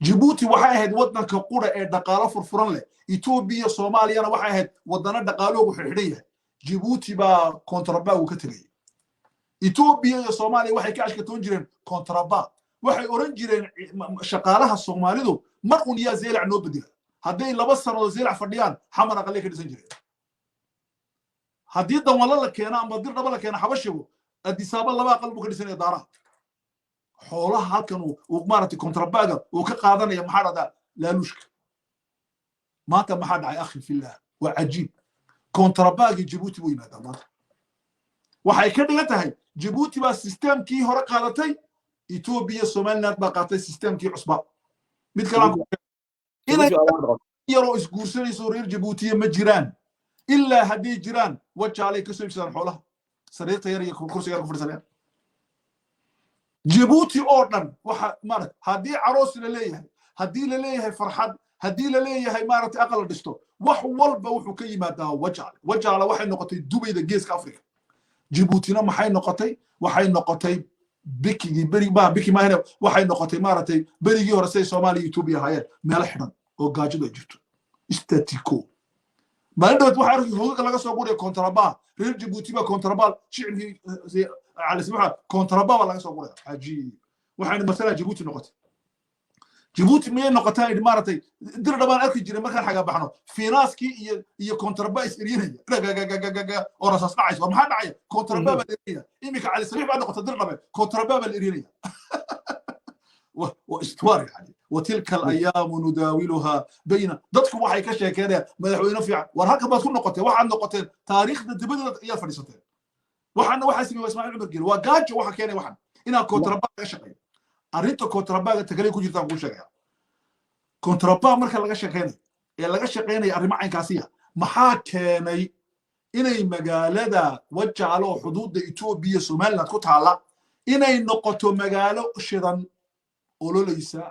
Djibouti waxay ahayd wadanka qura ee dhaqaale furfuran leh Ethiopia Soomaaliyana waxay ahayd wadana dhaqaaloogu xidhan yahay Djibouti baa kontrabaagu ka tagay Ethiopia iyo Soomaaliya waxay ka ashkatoon jireen kontrabaag waxay oran jireen shaqaalaha Soomaalidu mar un yaa zeelac noo bedela hadday 2 sano zeelac fadhiyaan xamar aqalay ka dhisan jireen haddii damwala la keeno ama dir dhaba la keeno xabashigu adisaaba 2 aqal buu ka dhisanaya daaraha xoolaha halkan uu maartay kontrabaaga uu ka qaadanaya maxaa dhada laaluushka maanta maxaa dhacay akhi fillah waa cajiib kontrabaagi Djibouti buu yimaadaa maanta waxay ka dhigan tahay Djibouti baa systemkii hore qaadatay Ethiopia Somaliland baa qaatay systemkii cusba mid kale inay yaroo isguursanayso reer Djibouti ma jiraan ilaa haddii jiraan wajaalay ka soo ibsadaan xoolaha sariirta yar iyo kursiga yar ku fadhisanayaan Djibouti oo dhan waxa maarag haddii aroos la leeyahay haddii la leeyahay farxad haddii la leeyahay maaragtay aqal dhisto wax walba wuxuu ka yimaadaa wajaala waxay noqotay Dubayda geeska Afrika Djiboutina maxay noqotay bikigi biki maahna waxay noqotay maaragtay berigii hore say Soomaaliya Ethiopia hayeen meel xiran oo gaajada jirto istatico maalinta waxa arki hooga laga soo guuriyo kontrabaa reer Djibouti ba kontrabaa shicibkii على سبحة كونتربا ولا قصة قولها عجيب وحنا مثلا جيبوتي نقطة جيبوتي مين نقطتين إمارتي در دبان أكيد جري ما كان حاجة بحنا في ناس كي كونتربا يسيرين هي ورصاص نعيس وما حد عايز كونتربا بالإيرانية إيمك على سريع بعد نقطة در دبان كونتربا بالإيرانية واستوار يعني وتلك الأيام نداولها بين ضدكم وحي كشيء كذا مدحوين في ورهاك بتكون نقطة واحد نقطتين تاريخ تبدأ يا فريستين waxana waxa sameeyay Ismaaciil Umar Geel waa gaajo waxa keenay waxan ina kontrabaaga ka shaqeeyo arinta kontrabaaga tagale ku jirta ku sheegaya kontrabaag marka laga shaqeynay arrimo caynkaasiya maxaa keenay inay magaalada wajaalo xuduudda Ethiopia Somaliland ku taala inay noqoto magaalo shidan ololeysa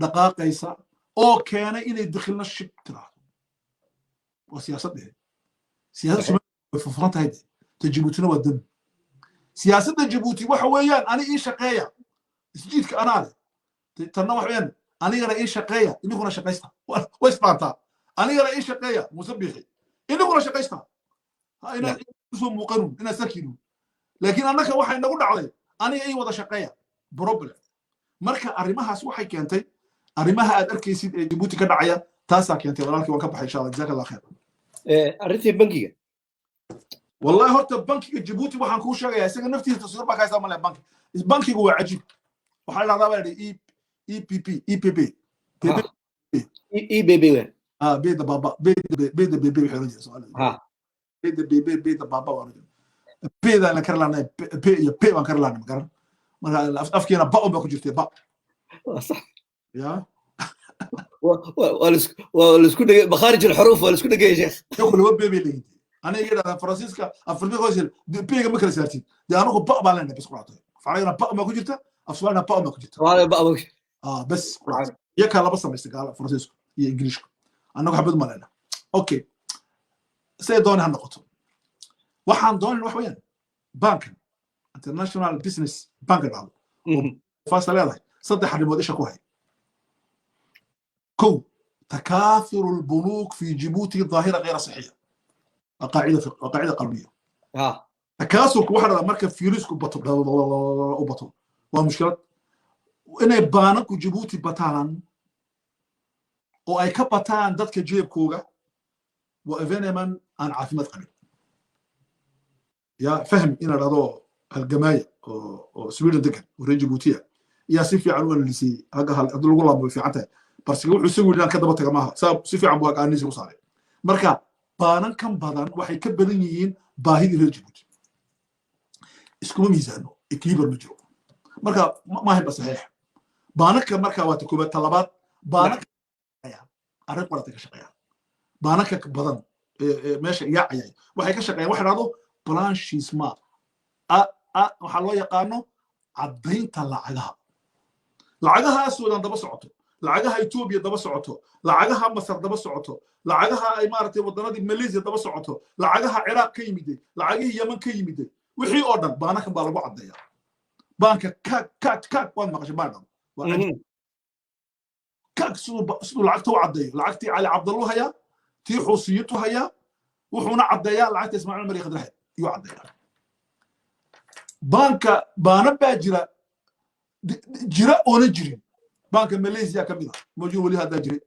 dhaqaaqaysa oo keenay inay dakhilna shib tiraahdo waa siyaasadda Somaliland fufrantahay Djibouti waa dad siyaasadda Djibouti waxa weeyaan ani ii shaqeeya isjiidka anaade tanna wax weeyaan anigana ii shaqeeya iniguna shaqeysta way isbaanta anigana ii shaqeeya musabixi iniguna shaqeysta ha ina soo muuqanu ina sakinu laakiin annaka waxa inagu dhacday aniga ii wada shaqeeya problem marka arrimahaas waxay keentay arrimaha aad arkaysid ee Djibouti ka dhacaya taasaa keentay walaalkii waan ka baxay insha Allah jazakallahu khair arrintii bankiga والله هرت البنك جيبوتي waxaan ku sheegaya isaga naftiisa tasawir baa ka haysta mal bank bankigu waa cajiib waxa la raadaa EPP EBB بيد بابا بيد وحرج سؤال بيد بابا ورج بيد انا كرلان بي وان كرلان مقرن ما افكينا با ku jirtay ba صح يا والاسكو بخارج الحروف والاسكو يا شيخ يقول هو بيبي لي انا يقدر فرانسيسكا افريقيا غوسل بيغا مكر سارتي دي انا با بالنا بس قراته فعلينا با ما كجرت افسوانا با ما كجرت بس قراته ياك لا بس مستقال فرانسيسكو يا انجليش انا حبد مالنا اوكي سيدون هنقطه waxaan doonay wax weeyaan bank international business bank dhalo faasaleedahay saddex arrimood isha ku hay كو تكاثر البنوك في جيبوتي ظاهرة غير صحية قاعدة قلبية تكاثر واحد مركب في ريسك بطل ومشكلة inay baananku Djibouti bataan oo ay ka bataan dadka jeebkooga waa evenement aan caafimaad qabin ya fahmi in dhado halgamaaya oo Sweden degan oo reer Djibouti ya si fiican u analisi haga hal lagu laabo fiicantahay barsiga wuxuu soo wariyan ka daba taga maaha si fiican buu aqaanisi u saaray marka baanan kan badan waxay ka badan yihiin baahida reer Djibouti iskuma miisaano equilibrium ma jiro marka ma hay saxiix baananka marka waa takuba talabaad baananka arrin qorata ka shaqeeya baananka badan meesha yaacay waxay ka shaqeeyaan waxa dhado blanchissement waxaa loo yaqaano caddaynta lacagahaas wadan daba socoto lacagaha Ethiopia daba socoto lacagaha Masar daba socoto lacagaha ay maartay wadanadii Malaysia daba socoto lacagaha Iraq ka yimid lacagihii Yemen ka yimid wixii oo dhan baananka baa lagu caddeeya banka kak waan maqashay baadam kak siduu lacagta u caddeeyo lacagtii Cali Cabdallah haya tii Xuusiyatu haya wuxuuna caddeeyaa lacagta Ismaaciil Mari Khadrahe iyo caddeeyaa banka baana baa jira oo jirin banka Malaysia kamida mawjuu wali hada jiray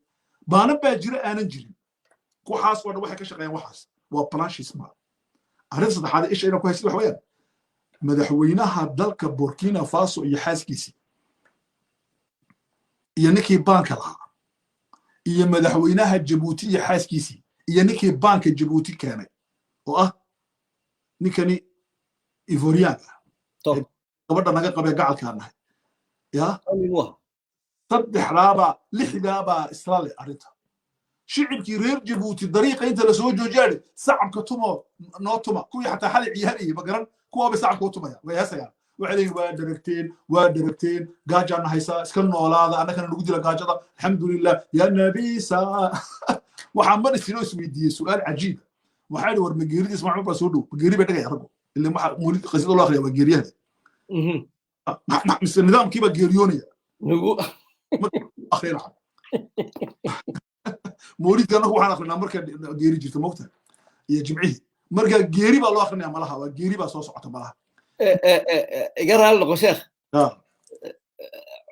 baana baa jira aanan jirin waxaas oo waxay ka shaqeeyaan waxaas waa blanchissement arrin saddexaad isha inuu ku haysto wax weeyaan madaxweynaha dalka Burkina Faso iyo xaaskiisii iyo ninkii banka lahaa iyo madaxweynaha Djibouti iyo xaaskiisii iyo ninkii banka Djibouti keenay oo ah ninkani Ivorian gabadha naga qabay gacalkaanahay ya saddexdaaba lixdaaba isla leh arrinta shicibkii reer Djibouti dariiqa inta la soo joojiyay sacabka tumo nootuma kuwii xataa xal ciyaarayay magaran kuwa sacabka tumaya way heesayaan waxay leeyihiin waa daragteen gaajana haysa iska noolaada annagana nagu dila gaajada alxamdulillah ya nabi sa waxaan ma dhisino isweydiiyey su'aal cajiib waxaan war mageerida Ismaaciil baa soo dhow mageeri bay dhagay arago ilaa waxa muulid qasido loo akhriyo mageeriyada مثل النظام كيف جيريونيا أخيرا موريد كانوا هو حنا أخرنا مركز جيري جرت موتة يا جمعيه مركز جيري بالله أخرنا مالها وجيري بصوص عطا مالها جرى هلا شيخ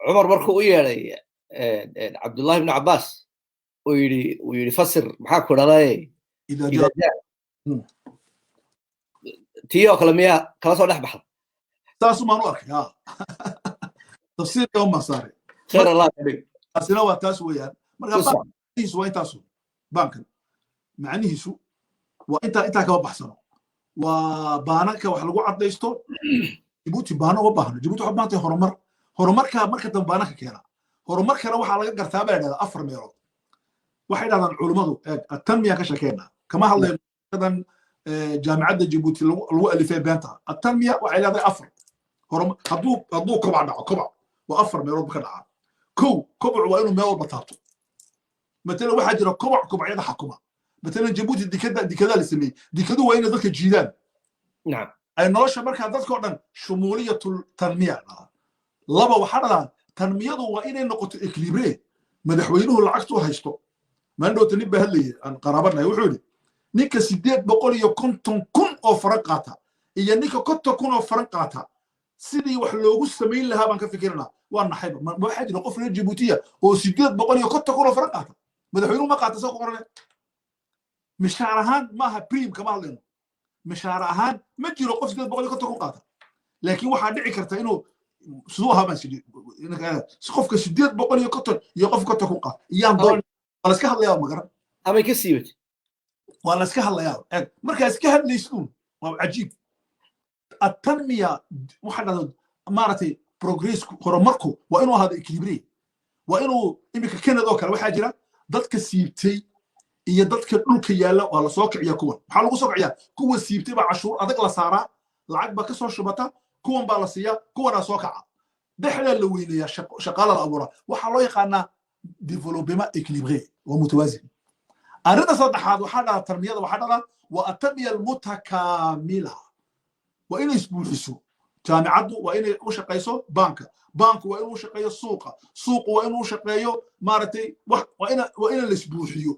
عمر مركو إيه عبد الله بن عباس ويفسر محاك ولا إذا جاء تيو كلامية كلا صار بحر تاسو ما نورك يا تفسير يوم ما صار خير الله يبارك أصلا وتاسو ويان مرة هيسو وين تاسو بانك معني هيسو وأنت كم بحثنا وبانك وحلقوا عديستو جبوتي بانا وباهنا جبوتي حبانتي هرمر كا بانك كينا هرمر كنا وحلا قرتابة هذا أفر ميرو واحد هذا العلماء التنمية كشكينا كما هلا مثلا جامعة جيبوتي اللي فيها بنتها التنمية وعلى هذا أفر هدو كبع وأفر ميرو بكنا كبع وإنه ميرو بطاطو مثلا واحد جرى كبع يدا حكومة مثلا جيبوتي دي كذا اللي سميه دي كذا وين ذاك الجيران نعم أي نرشة مركز ذاك عندنا شمولية التنمية لبا وحنا تنمية وإن نقطة إكليبري مدحوينه العكس هيستو ما عنده تنبه اللي عن قرابنا يوحولي نيكا سيديت بقول يكون أو فرنقاتا إيا نيكا كنت كون أو فرنقاتا سيدي وحلوغو السمين لها بانك فكرنا وانا حيبا ما حاجة نقف لي الجيبوتية وسيديت بقول كنت كون أو فرنقاتا مدحوينه ما قاتا سوق قرنا مشاعرهان ماها بريم كما لنا مشاعرهان ما جي نقف سيديت بقول كنت كون قاتا لكن واحد دعي كرتا إنه سوها ما سيدي سقفك سيديت بقول يقف كنت كون قاتا إيام دول ولا اسكا هلا يا مقرن أما كسيبت ولا اسكا هلا يا مركز اسكا هاد ليسون عجيب التنمية واحد مارتي بروجريس هرمركو وإنه هذا إكليبري وإنه إمك كنا ذوك الواحد جرا ضدك سيبتي هي ضدك دولك يالا ولا سوق عيا كون maxaa lagu soo ciyaa kuwa siibtay ba cashuur adag la saara lacag ba ka soo shubata kuwan ba la siiya kuwana soo kaca dhaxla la weynayaa shaqaala la abuura waxa loo yaqaanaa développement équilibré ومتوازن arrinta saddexaad waxa dhala tarmiyada waxa dhala waa at-tanmiya al-mutakamila waa inay isbuuxiso jaamicadu waa inay u shaqeyso banka waa inuu shaqeeyo suuqa waa inuu shaqeeyo maartay waa ina la isbuuxiyo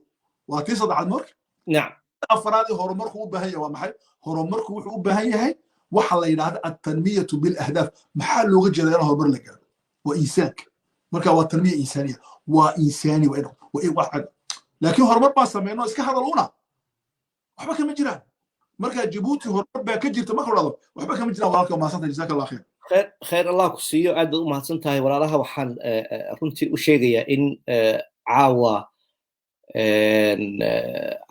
waa tii saddexaad marka نعم afraadi horumarku u baahan yahay waa maxay horumarku wuxuu u baahan yahay waxa la yiraahdo at-tanmiyatu bil ahdaf maxaa looga jeedaa in horumar la gaaro وإنسانك مركا والتنمية إنسانية وإنساني وإيه واحد لكن هرمت ما سمعنا إسكا هذا لونا وحبك مجران مركا جيبوتي هرمت باكجر تمخر هذا وحبك مجران والله ما صنت جزاك الله خير خير الله كسيو عاد ما سنتهاي ولا لها وحن runtii u sheegaya in caawa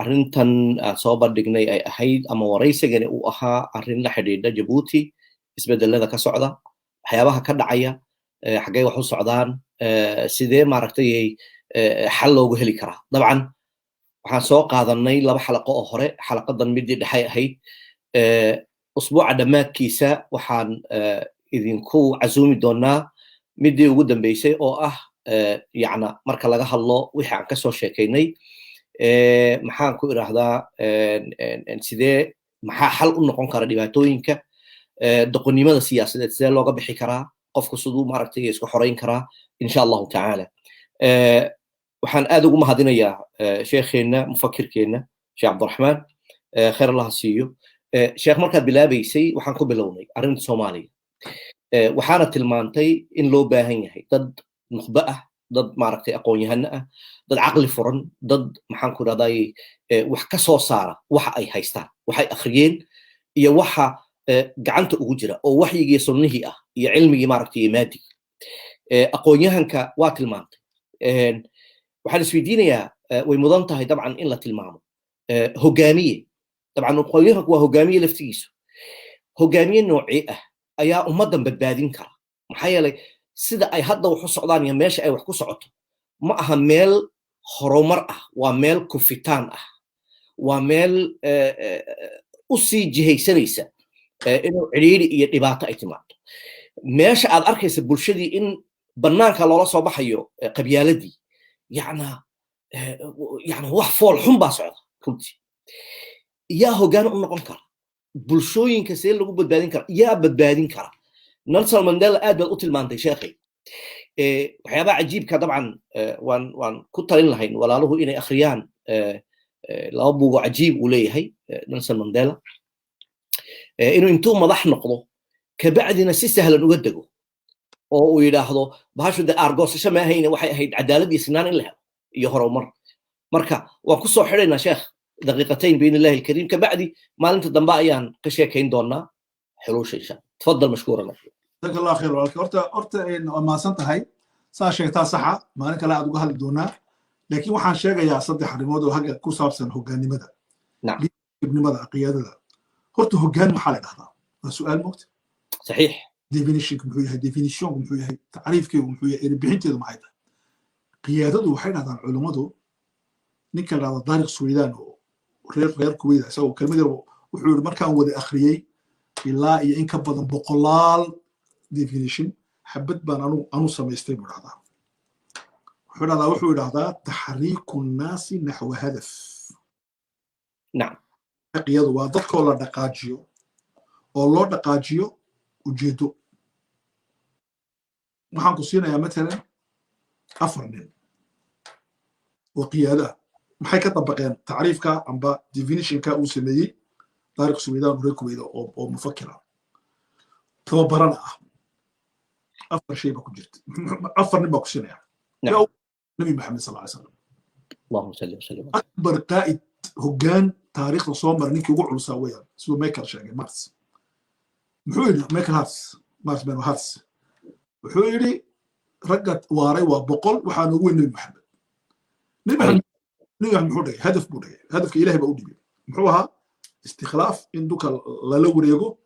arrintan aan soo bandhignay ay ahayd ama waraysigani uu ahaa arrin la xidhiidha Djibouti isbedelada ka socda waxyaabaha ka dhacaya xaggee wax u socdaan sidee maaragtay xal loogu heli karaa dabcan waxaan soo qaadanay 2 xalaqo oo hore xalaqadan midii dhaxay ahayd usbuuca dhammaadkiisa waxaan idinku casuumi doonaa midii ugu dambeysay oo ah yacna marka laga hadlo wixii aan ka soo sheekaynay maxaan ku iraahdaa sidee maxaa xal u noqon kara dhibaatooyinka doqonnimada siyaasadeed sidee looga bixi karaa qofku siduu maaragtay isku xoreyn karaa insha allahu tacaala waxaan aad ugu mahadinayaa sheekheena mufakirkeena sheekh cabdiraxmaan khayr allah siiyo sheekh markaad bilaabaysay waxaan ku bilownay arrinta soomaaliya waxaana tilmaantay in loo baahan yahay dad nukhba ah dad maaragtay aqoon-yahano ah dad caqli furan dad maxaan ku idhahday wax ka soo saara waxa ay haystaan waxay akhriyeen iyo waxa gacanta ugu jira oo waxyigii sunnihii ah iyo cilmigii maaragtay maadig aqoon-yahanka waa tilmaantay waxaan isweydiinayaa way mudan tahay dabcan in la tilmaamo hogaamiye dabcan aqoon-yahanku waa hogaamiye laftigiisu hogaamiye noocii ah ayaa ummaddan badbaadin kara maxaa yeelay sida ay hadda wax u socdaan iyo meesha ay wax ku socoto ma aha meel horumar ah waa meel kufitaan ah waa meel u sii jihaysanaysa inuu cidhiidhi iyo dhibaato ay timaado meesha aad arkaysa bulshadii in bannaanka loola soo baxayo qabyaaladii yacna wax fool xun baa socda runtii yaa hoggaan u noqon kara bulshooyinka see lagu badbaadin kara yaa badbaadin kara Nelson Mandela aad baad u tilmaantay sheekhay waxyaabaha cajiibka dabcan waan ku talin lahayn walaaluhu inay akhriyaan 2 buug oo cajiib uu leeyahay Nelson Mandela inuu intuu madax noqdo kabacdina si sahlan uga dego oo uu yidhaahdo bahashu de argoosasho ma ahayne waxay ahayd cadaalad iyo sinaan in la helo iyo horumar marka waan ku soo xidhaynaa sheekh daqiiqatayn biin illaahi alkariim kabacdi maalinta dambe ayaan ka sheekayn doonaa xulusha insha Allah تفضل مشكورا جزاك الله خير والله horta ma santahay saa sheegtaa saxa maalin kale aad uga hadli doonaa laakiin waxaan sheegayaa 3 arrimood oo haga ku saabsan hoggaanimada ibnimada qiyaadada horta hoggaan maxaa la dhahdaa waa su'aal moogta صحيح definition muxuu yahay definition muxuu yahay tacriifkeedu muxuu yahay bixinteedu maxay tahay qiyaadadu waxay dhahdaan culimadu ninka la dhahdo Tariq Suudaan oo reer Kuwait isagoo kelmad wuxuu yiri markaan wada akhriyay ilaa iyo in ka badan 100 definition xabad baan anu samaystay buu dhahdaa wuxuu dhahdaa taxriiku nnaasi naxwa hadaf nacam qiyadu waa dadkoo la dhaqaajiyo oo loo dhaqaajiyo ujeedo waxaan ku siinayaa matalan 4 nin oo qiyaada maxay ka dabaqeen tacriifka amba definitionka uu sameeyey Tariq Suudaan reer Kuwait oo mufakira tababarana ah 4 shay ba ku jirta 4 nin ba ku sinaya nabi maxamed sallallahu alayhi wasallam allahumma salli wa sallim akbar qaa'id hoggaan taariikhda soo maray ninkii ugu culusaa weeyaan sidoo Michael sheegay Mars muxuu yidhi Michael Mars ben Hars wuxuu yidhi ragga waaray waa 100 waxaan ugu weyn nabi maxamed muxuu dhigay hadaf buu dhigay hadafka ilaahay baa u dhigay muxuu ahaa استخلاف إندوك للوريجو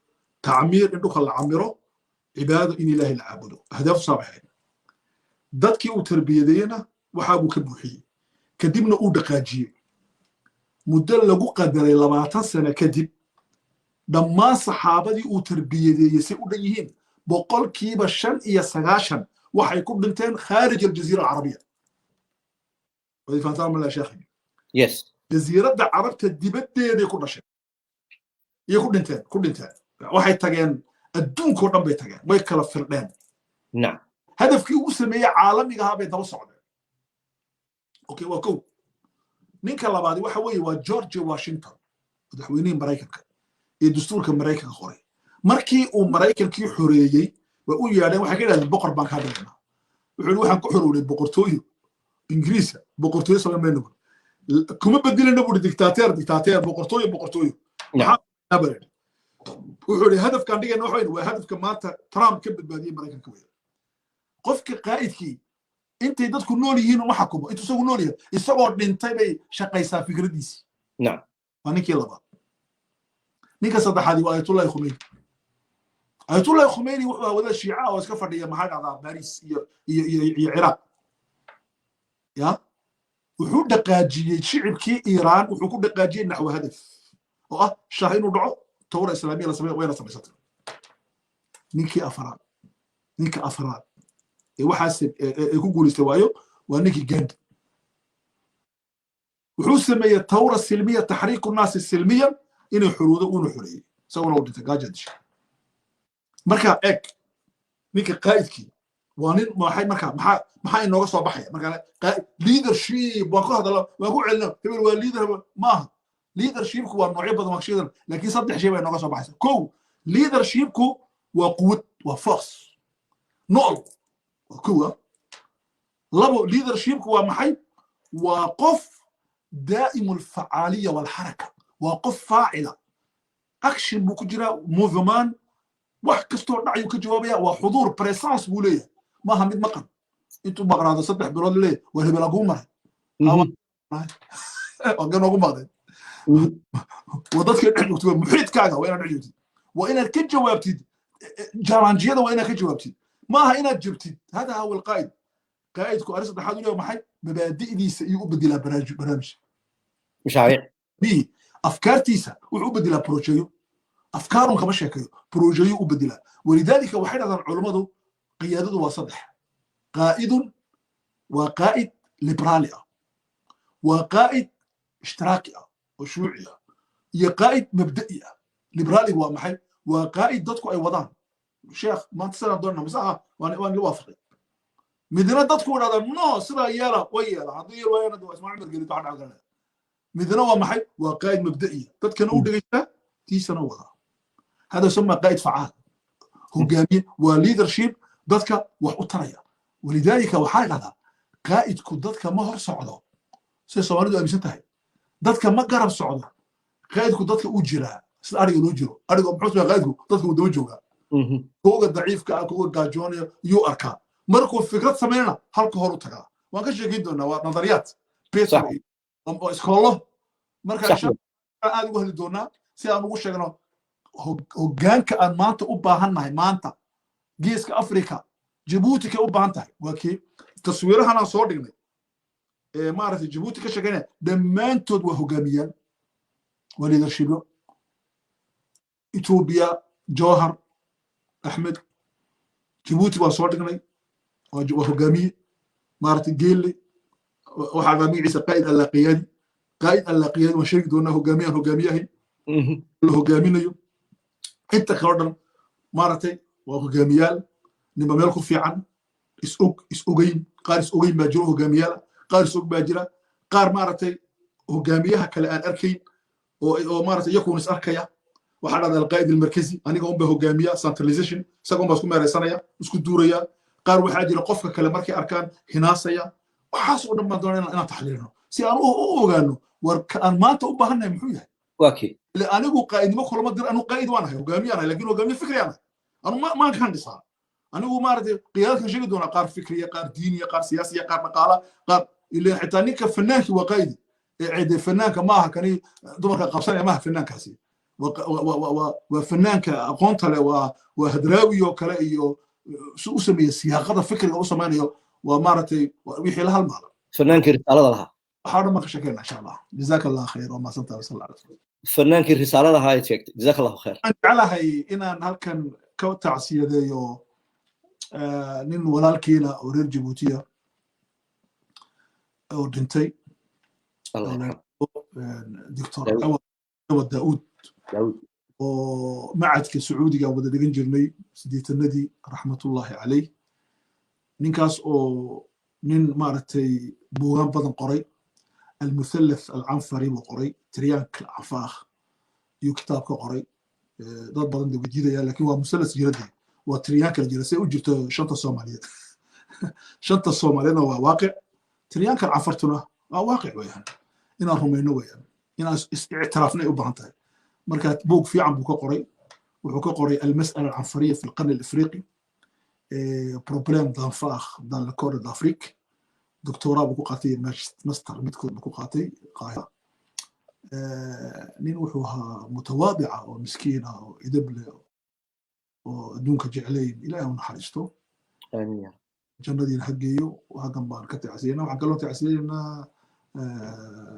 تعمير إندوك العميرو عبادة إن الله العابدو أهداف صابحين دادكي أو تربية وحابو كبوحي كدبنا أو دقاجي مدل لغو قدري لما سنة كدب دما صحابة دي أو تربية يسيقو ديهين بقول كيبا شن إيا سغاشن وحيكون بنتين خارج الجزيرة العربية وذي فانتان من الله شيخي يس جزيرة عربت الدبت دي كل شيء يكون انتين waxay tageen adduunka dhan bay tageen way kala firdheen nacam hadafkii uu sameeyay caalamiga ah bay daba socdeen okay waa kow ninka labaad waxa weeye waa George Washington madaxweynihii Mareykanka ee dastuurka Mareykanka qoray markii uu Mareykankii xoreeyay وأقول يا أنا وحكي لنا البقر بانك هذا وحلو وحن كحروا للبقرتوي إنجليزا بقرتوي صار منه كم بدينا نبغى دكتاتير بقرتوي نعم أبدا وحولي هدف كان دينا نوحين وهدف كمان ترامب كبد بادية مريكان كويس قفك قائدكي انت dadku nool yihiin uma xakumo intu soo nool yahay isagoo dhintay bay shaqaysaa fikradiisi نعم ninkii labaad ninka saddexaad waa Ayatollah Khomeini Ayatollah Khomeini wuxuu wada shiica oo iska fadhiya maxaa dhacdaa Paris iyo Iraq ya wuxuu dhaqaajiyay shicibkii Iran wuxuu ku dhaqaajiyay naxwa hadaf oo ah shaah inuu dhaco tawra islaamiya la sameeyo wayna samaysatay ninkii afraad waxaas ku guuleystay waayo waa ninkii Gandhi wuxuu sameeyay tawra silmiya tahriiku naas silmiyan inuu xuruudo uu xureeyay sawirro dhintay gaajadish marka eg ninka qaa'idkii waa nin maxaa inooga soo baxaya marka leadership waa ku hadala waa ku celina hebel waa leader maaha leadershipku waa noocyo badan wakshidan laakiin saddex shay bay inooga soo baxaysa kow leadershipku waa quwad waa force nool كوا لابو leadership هو محي وقف دائم الفعالية والحركة وقف فاعلة أكشن بكجرا موفمان واحد كستور دعي كجوابيا وحضور بريسانس بوليه ما هم مقر انتو مقر هذا صدح برود ليه وهي بلاقوم مرة وقالوا قوم بعدين وضدك الحجوة محيط كاغا وين الحجوة وإن الكجوابتي جارانجيدا وإن كجوابتي ما هنا جبتي هذا هو القائد قائدك أرسل تحدث اليوم حي مبادئ دي سيؤبد إلى برامج مشاريع بي أفكار تيسا وعبد إلى بروجيو أفكارهم كما شكلوا بروجيو أبد إلى ولذلك وحيد هذا العلماء قيادته وصدح قائد وقائد ليبراليا وقائد اشتراكية وشيوعية هي قائد مبدئية ليبرالي ومحي وقائد ضدكم أي وضعن شيخ ما تسأل دورنا مساحة وأنا وافقي مدينة تدخل هذا نو سلا يلا ويلا عطيه ويلا دو اسمع عمر قلت واحد عقلنا مدينة ومحي وقائد مبدئي تذكر نود جيشة تيسا نوضع هذا يسمى قائد فعال هجامي وليدرشيب ضدك وحطرية ولذلك وحال هذا قائد كضدك مهر صعدة سيصوري دو أمسنتهي ضدك ما قرب صعدة قائد كضدك أجرها سأري الأجر أريد أن بحث قائد ضدك ودوجوها كوغا ضعيف كوغا جاجوني يو أركا مركو فكرة سمينا هلك هورو تغا وان كشي جدا نظريات بيتر اسكولو مركا إن شاء الله آد وهل دونا سي أنا ugu sheegno hoggaanka aan maanta u baahannahay maanta geeska Afrika Djibouti ka u baahan tahay waa kii taswiirahan aan soo dhignay maaragtay Djibouti ka shaqeynaya dhammaantood waa hoggaamiyaan waa leadership Ethiopia Jawhar أحمد جيبوتي وصورتنا وهجامي مارت جيلي وحجامي عيسى قائد اللاقيادي وشركة دونه هجامية هي الهجاميين أنت كردن مارتي وهجاميال نبى ملكو في عن إسوقين قار إسوقين باجرو هجاميال قار إسوق باجرة قار مارتي هجاميها كالآن أركين ومارتي يكون إسأركيا waxaa dhada alqaa'id almarkazi aniga un ba hogaamiya centralization isagoon baa isku meeraysanaya isku duuraya qaar waxaa jira qofka kale markay arkaan hinaasaya waxaas oo dhan baan doonaa inaan taxliilino si aan u ogaano war aan maanta u baahannahay muxuu yahay واكي anigu qaa'idnimo kulama dir anu qaa'id waan ahay hogaamiyaan ahay laakiin hogaamiye fikri aan ahay anu maan kan dhisaa anigu maaragtay qiyaadkan sheegi doonaa qaar fikriya qaar diiniya qaar siyaasiya qaar dhaqaala qaar ilaa xitaa ninka fanaanki waa qaa'idi cide fanaanka maaha kani dumarka qabsanaya maaha fanaankaasi وفنان كأقون تله وهدراوي وكلا إيو سو سمي سياقة فكرة وسمانيو ومارتي ويحيى لها المال فنان كرسالة لها حاضر ما شكرنا إن شاء الله جزاك الله خير وما صلى الله عليه وسلم فنان كرسالة لها هاي تشيك جزاك الله خير على هاي إن هالكن كوتع سيديو نين ولالكينا أورير جيبوتيا أو دنتي الله دكتور داود ومعهد سعودي وبدا دغن جيرني سديتنادي رحمه الله عليه نينكاس او نين مارتي بوغان بدن قري المثلث العنفري وقري تريانك العفاخ يو كتاب قري dad badan dib jidaya laakiin waa مثلث jiradii وتريان كان جلسة وجبت شنطة صومالية شنطة الصومالية واقع تريان كان عفرتنا واقع ويانا إن هم ويانا إن اعترافنا يبغى مركات بوك في عم بوك قري وحكى قري المسألة العنصرية في القرن الإفريقي بروبليم دانفاخ دان الكور دافريك دكتوراه بوكو قاتي ماستر متكون بوكو قاتي قاهرة نين وحوها متواضعة ومسكينة وإدبلة ودونك جعلين إلى يوم حرجته آمين جندين حقيو وهاكم بان كتعسينا وحقلون تعسينا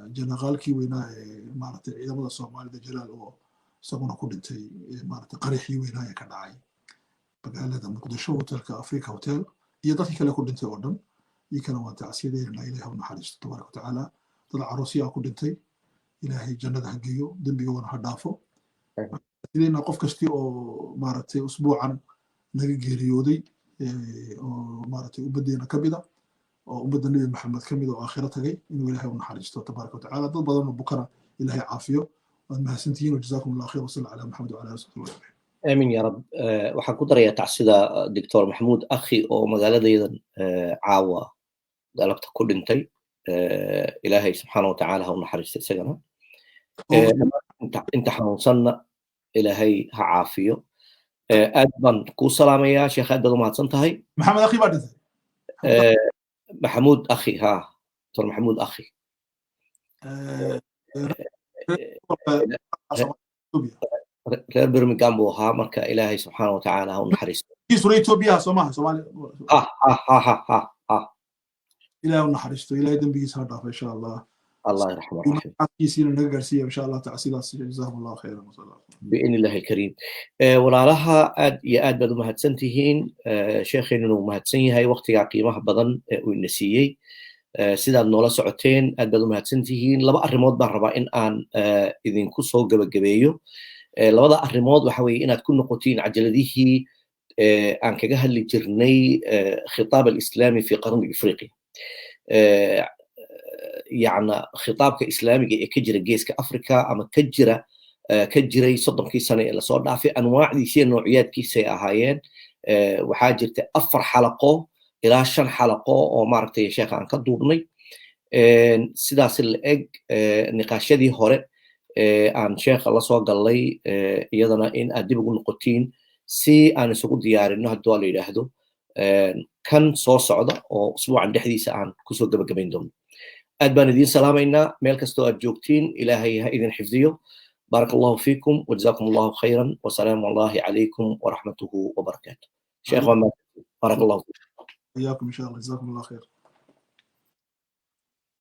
جنغالكي وينا مارت إذا مدى الصومالي دا جلال و ساقونا كودنتي مارت قريحي وينا يكدعي بقالة مقدشو تلك أفريكا هوتيل يضطي كلا كودنتي أردن يكنا تعسينا إلى يوم حرجته تبارك وتعالى طلع عروسيا كودنتي إلهي جنة حقيو دنبي وانا هدافو إلينا قف كستي أو مارتي أسبوعا نجي جيريودي أو مارتي وبدينا كبدا أو وبدا النبي محمد كمدا وآخرته جاي إنه إلهي ونحرجته تبارك وتعالى ضد بدن بكرة إلهي عافية وأنها سنتين وجزاكم الله خير وصلى على محمد وعلى آله وصحبه أجمعين. آمين يا رب. waxaan ku darayaa tacsida Dr. Maxamuud Akhi oo magaaladaydan caawa galabta ku dhintay ilaahay subxaanahu wa tacaala ha u naxariisto isagana inta xanuunsanna ilaahay ha caafiyo aad baan kuu salaamayaa sheekh aad baad u mahadsan tahay محمد أخي بعد Maxamuud Akhi ha Dr. Maxamuud Akhi reer Birmingham buu ahaa marka ilaahay subxaanahu wa tacaala ha u naxariisto في سوريا توبيا سومالي إلهي ونحرجته إلهي دنبي يسهر إن شاء الله الله يرحمه الرحيم يسير نقرسيه إن شاء الله تعسيل جزاهم الله خيرا بإذن الله الكريم walaalaha aad iyo aad baad u mahadsan tihiin sheekheennuna uu mahadsan yahay waqtigaa qiimaha badan uu ina siiyey sidaad noola socoteen aad baad u mahadsan tihiin laba arrimood baan rabaa in aan idinku soo gabagabeeyo labada arrimood waxa weeye inaad ku noqotiin cajaladihii aan kaga hadli jirnay khitaab alislaami fi qarni ifriqi يعني خطابك إسلامي كجرى جيسك أفريقيا أما كجرى صدق كي سنة إلى صار في أنواع دي سير نوعيات كي سيأهايين وحاجة أفر حلقة إلى 5 حلقة أو معركة يا شيخ عن كدورني سداس الإج نقاش دي هراء عن شيخ الله سوا قال لي يدنا إن أدب يقول نقطين سي أنا سقول ديار إنه الدول اللي هدو كان صار صعدة أو أسبوع عند حديث عن كسر جبين دون أدبان الدين سلامينا ملك استوى الجوكتين إلهي إذن حفظيه بارك الله فيكم وجزاكم الله خيرا وسلام الله عليكم ورحمته وبركاته شيخ محمد بارك الله فيكم إياكم إن شاء الله جزاكم الله خير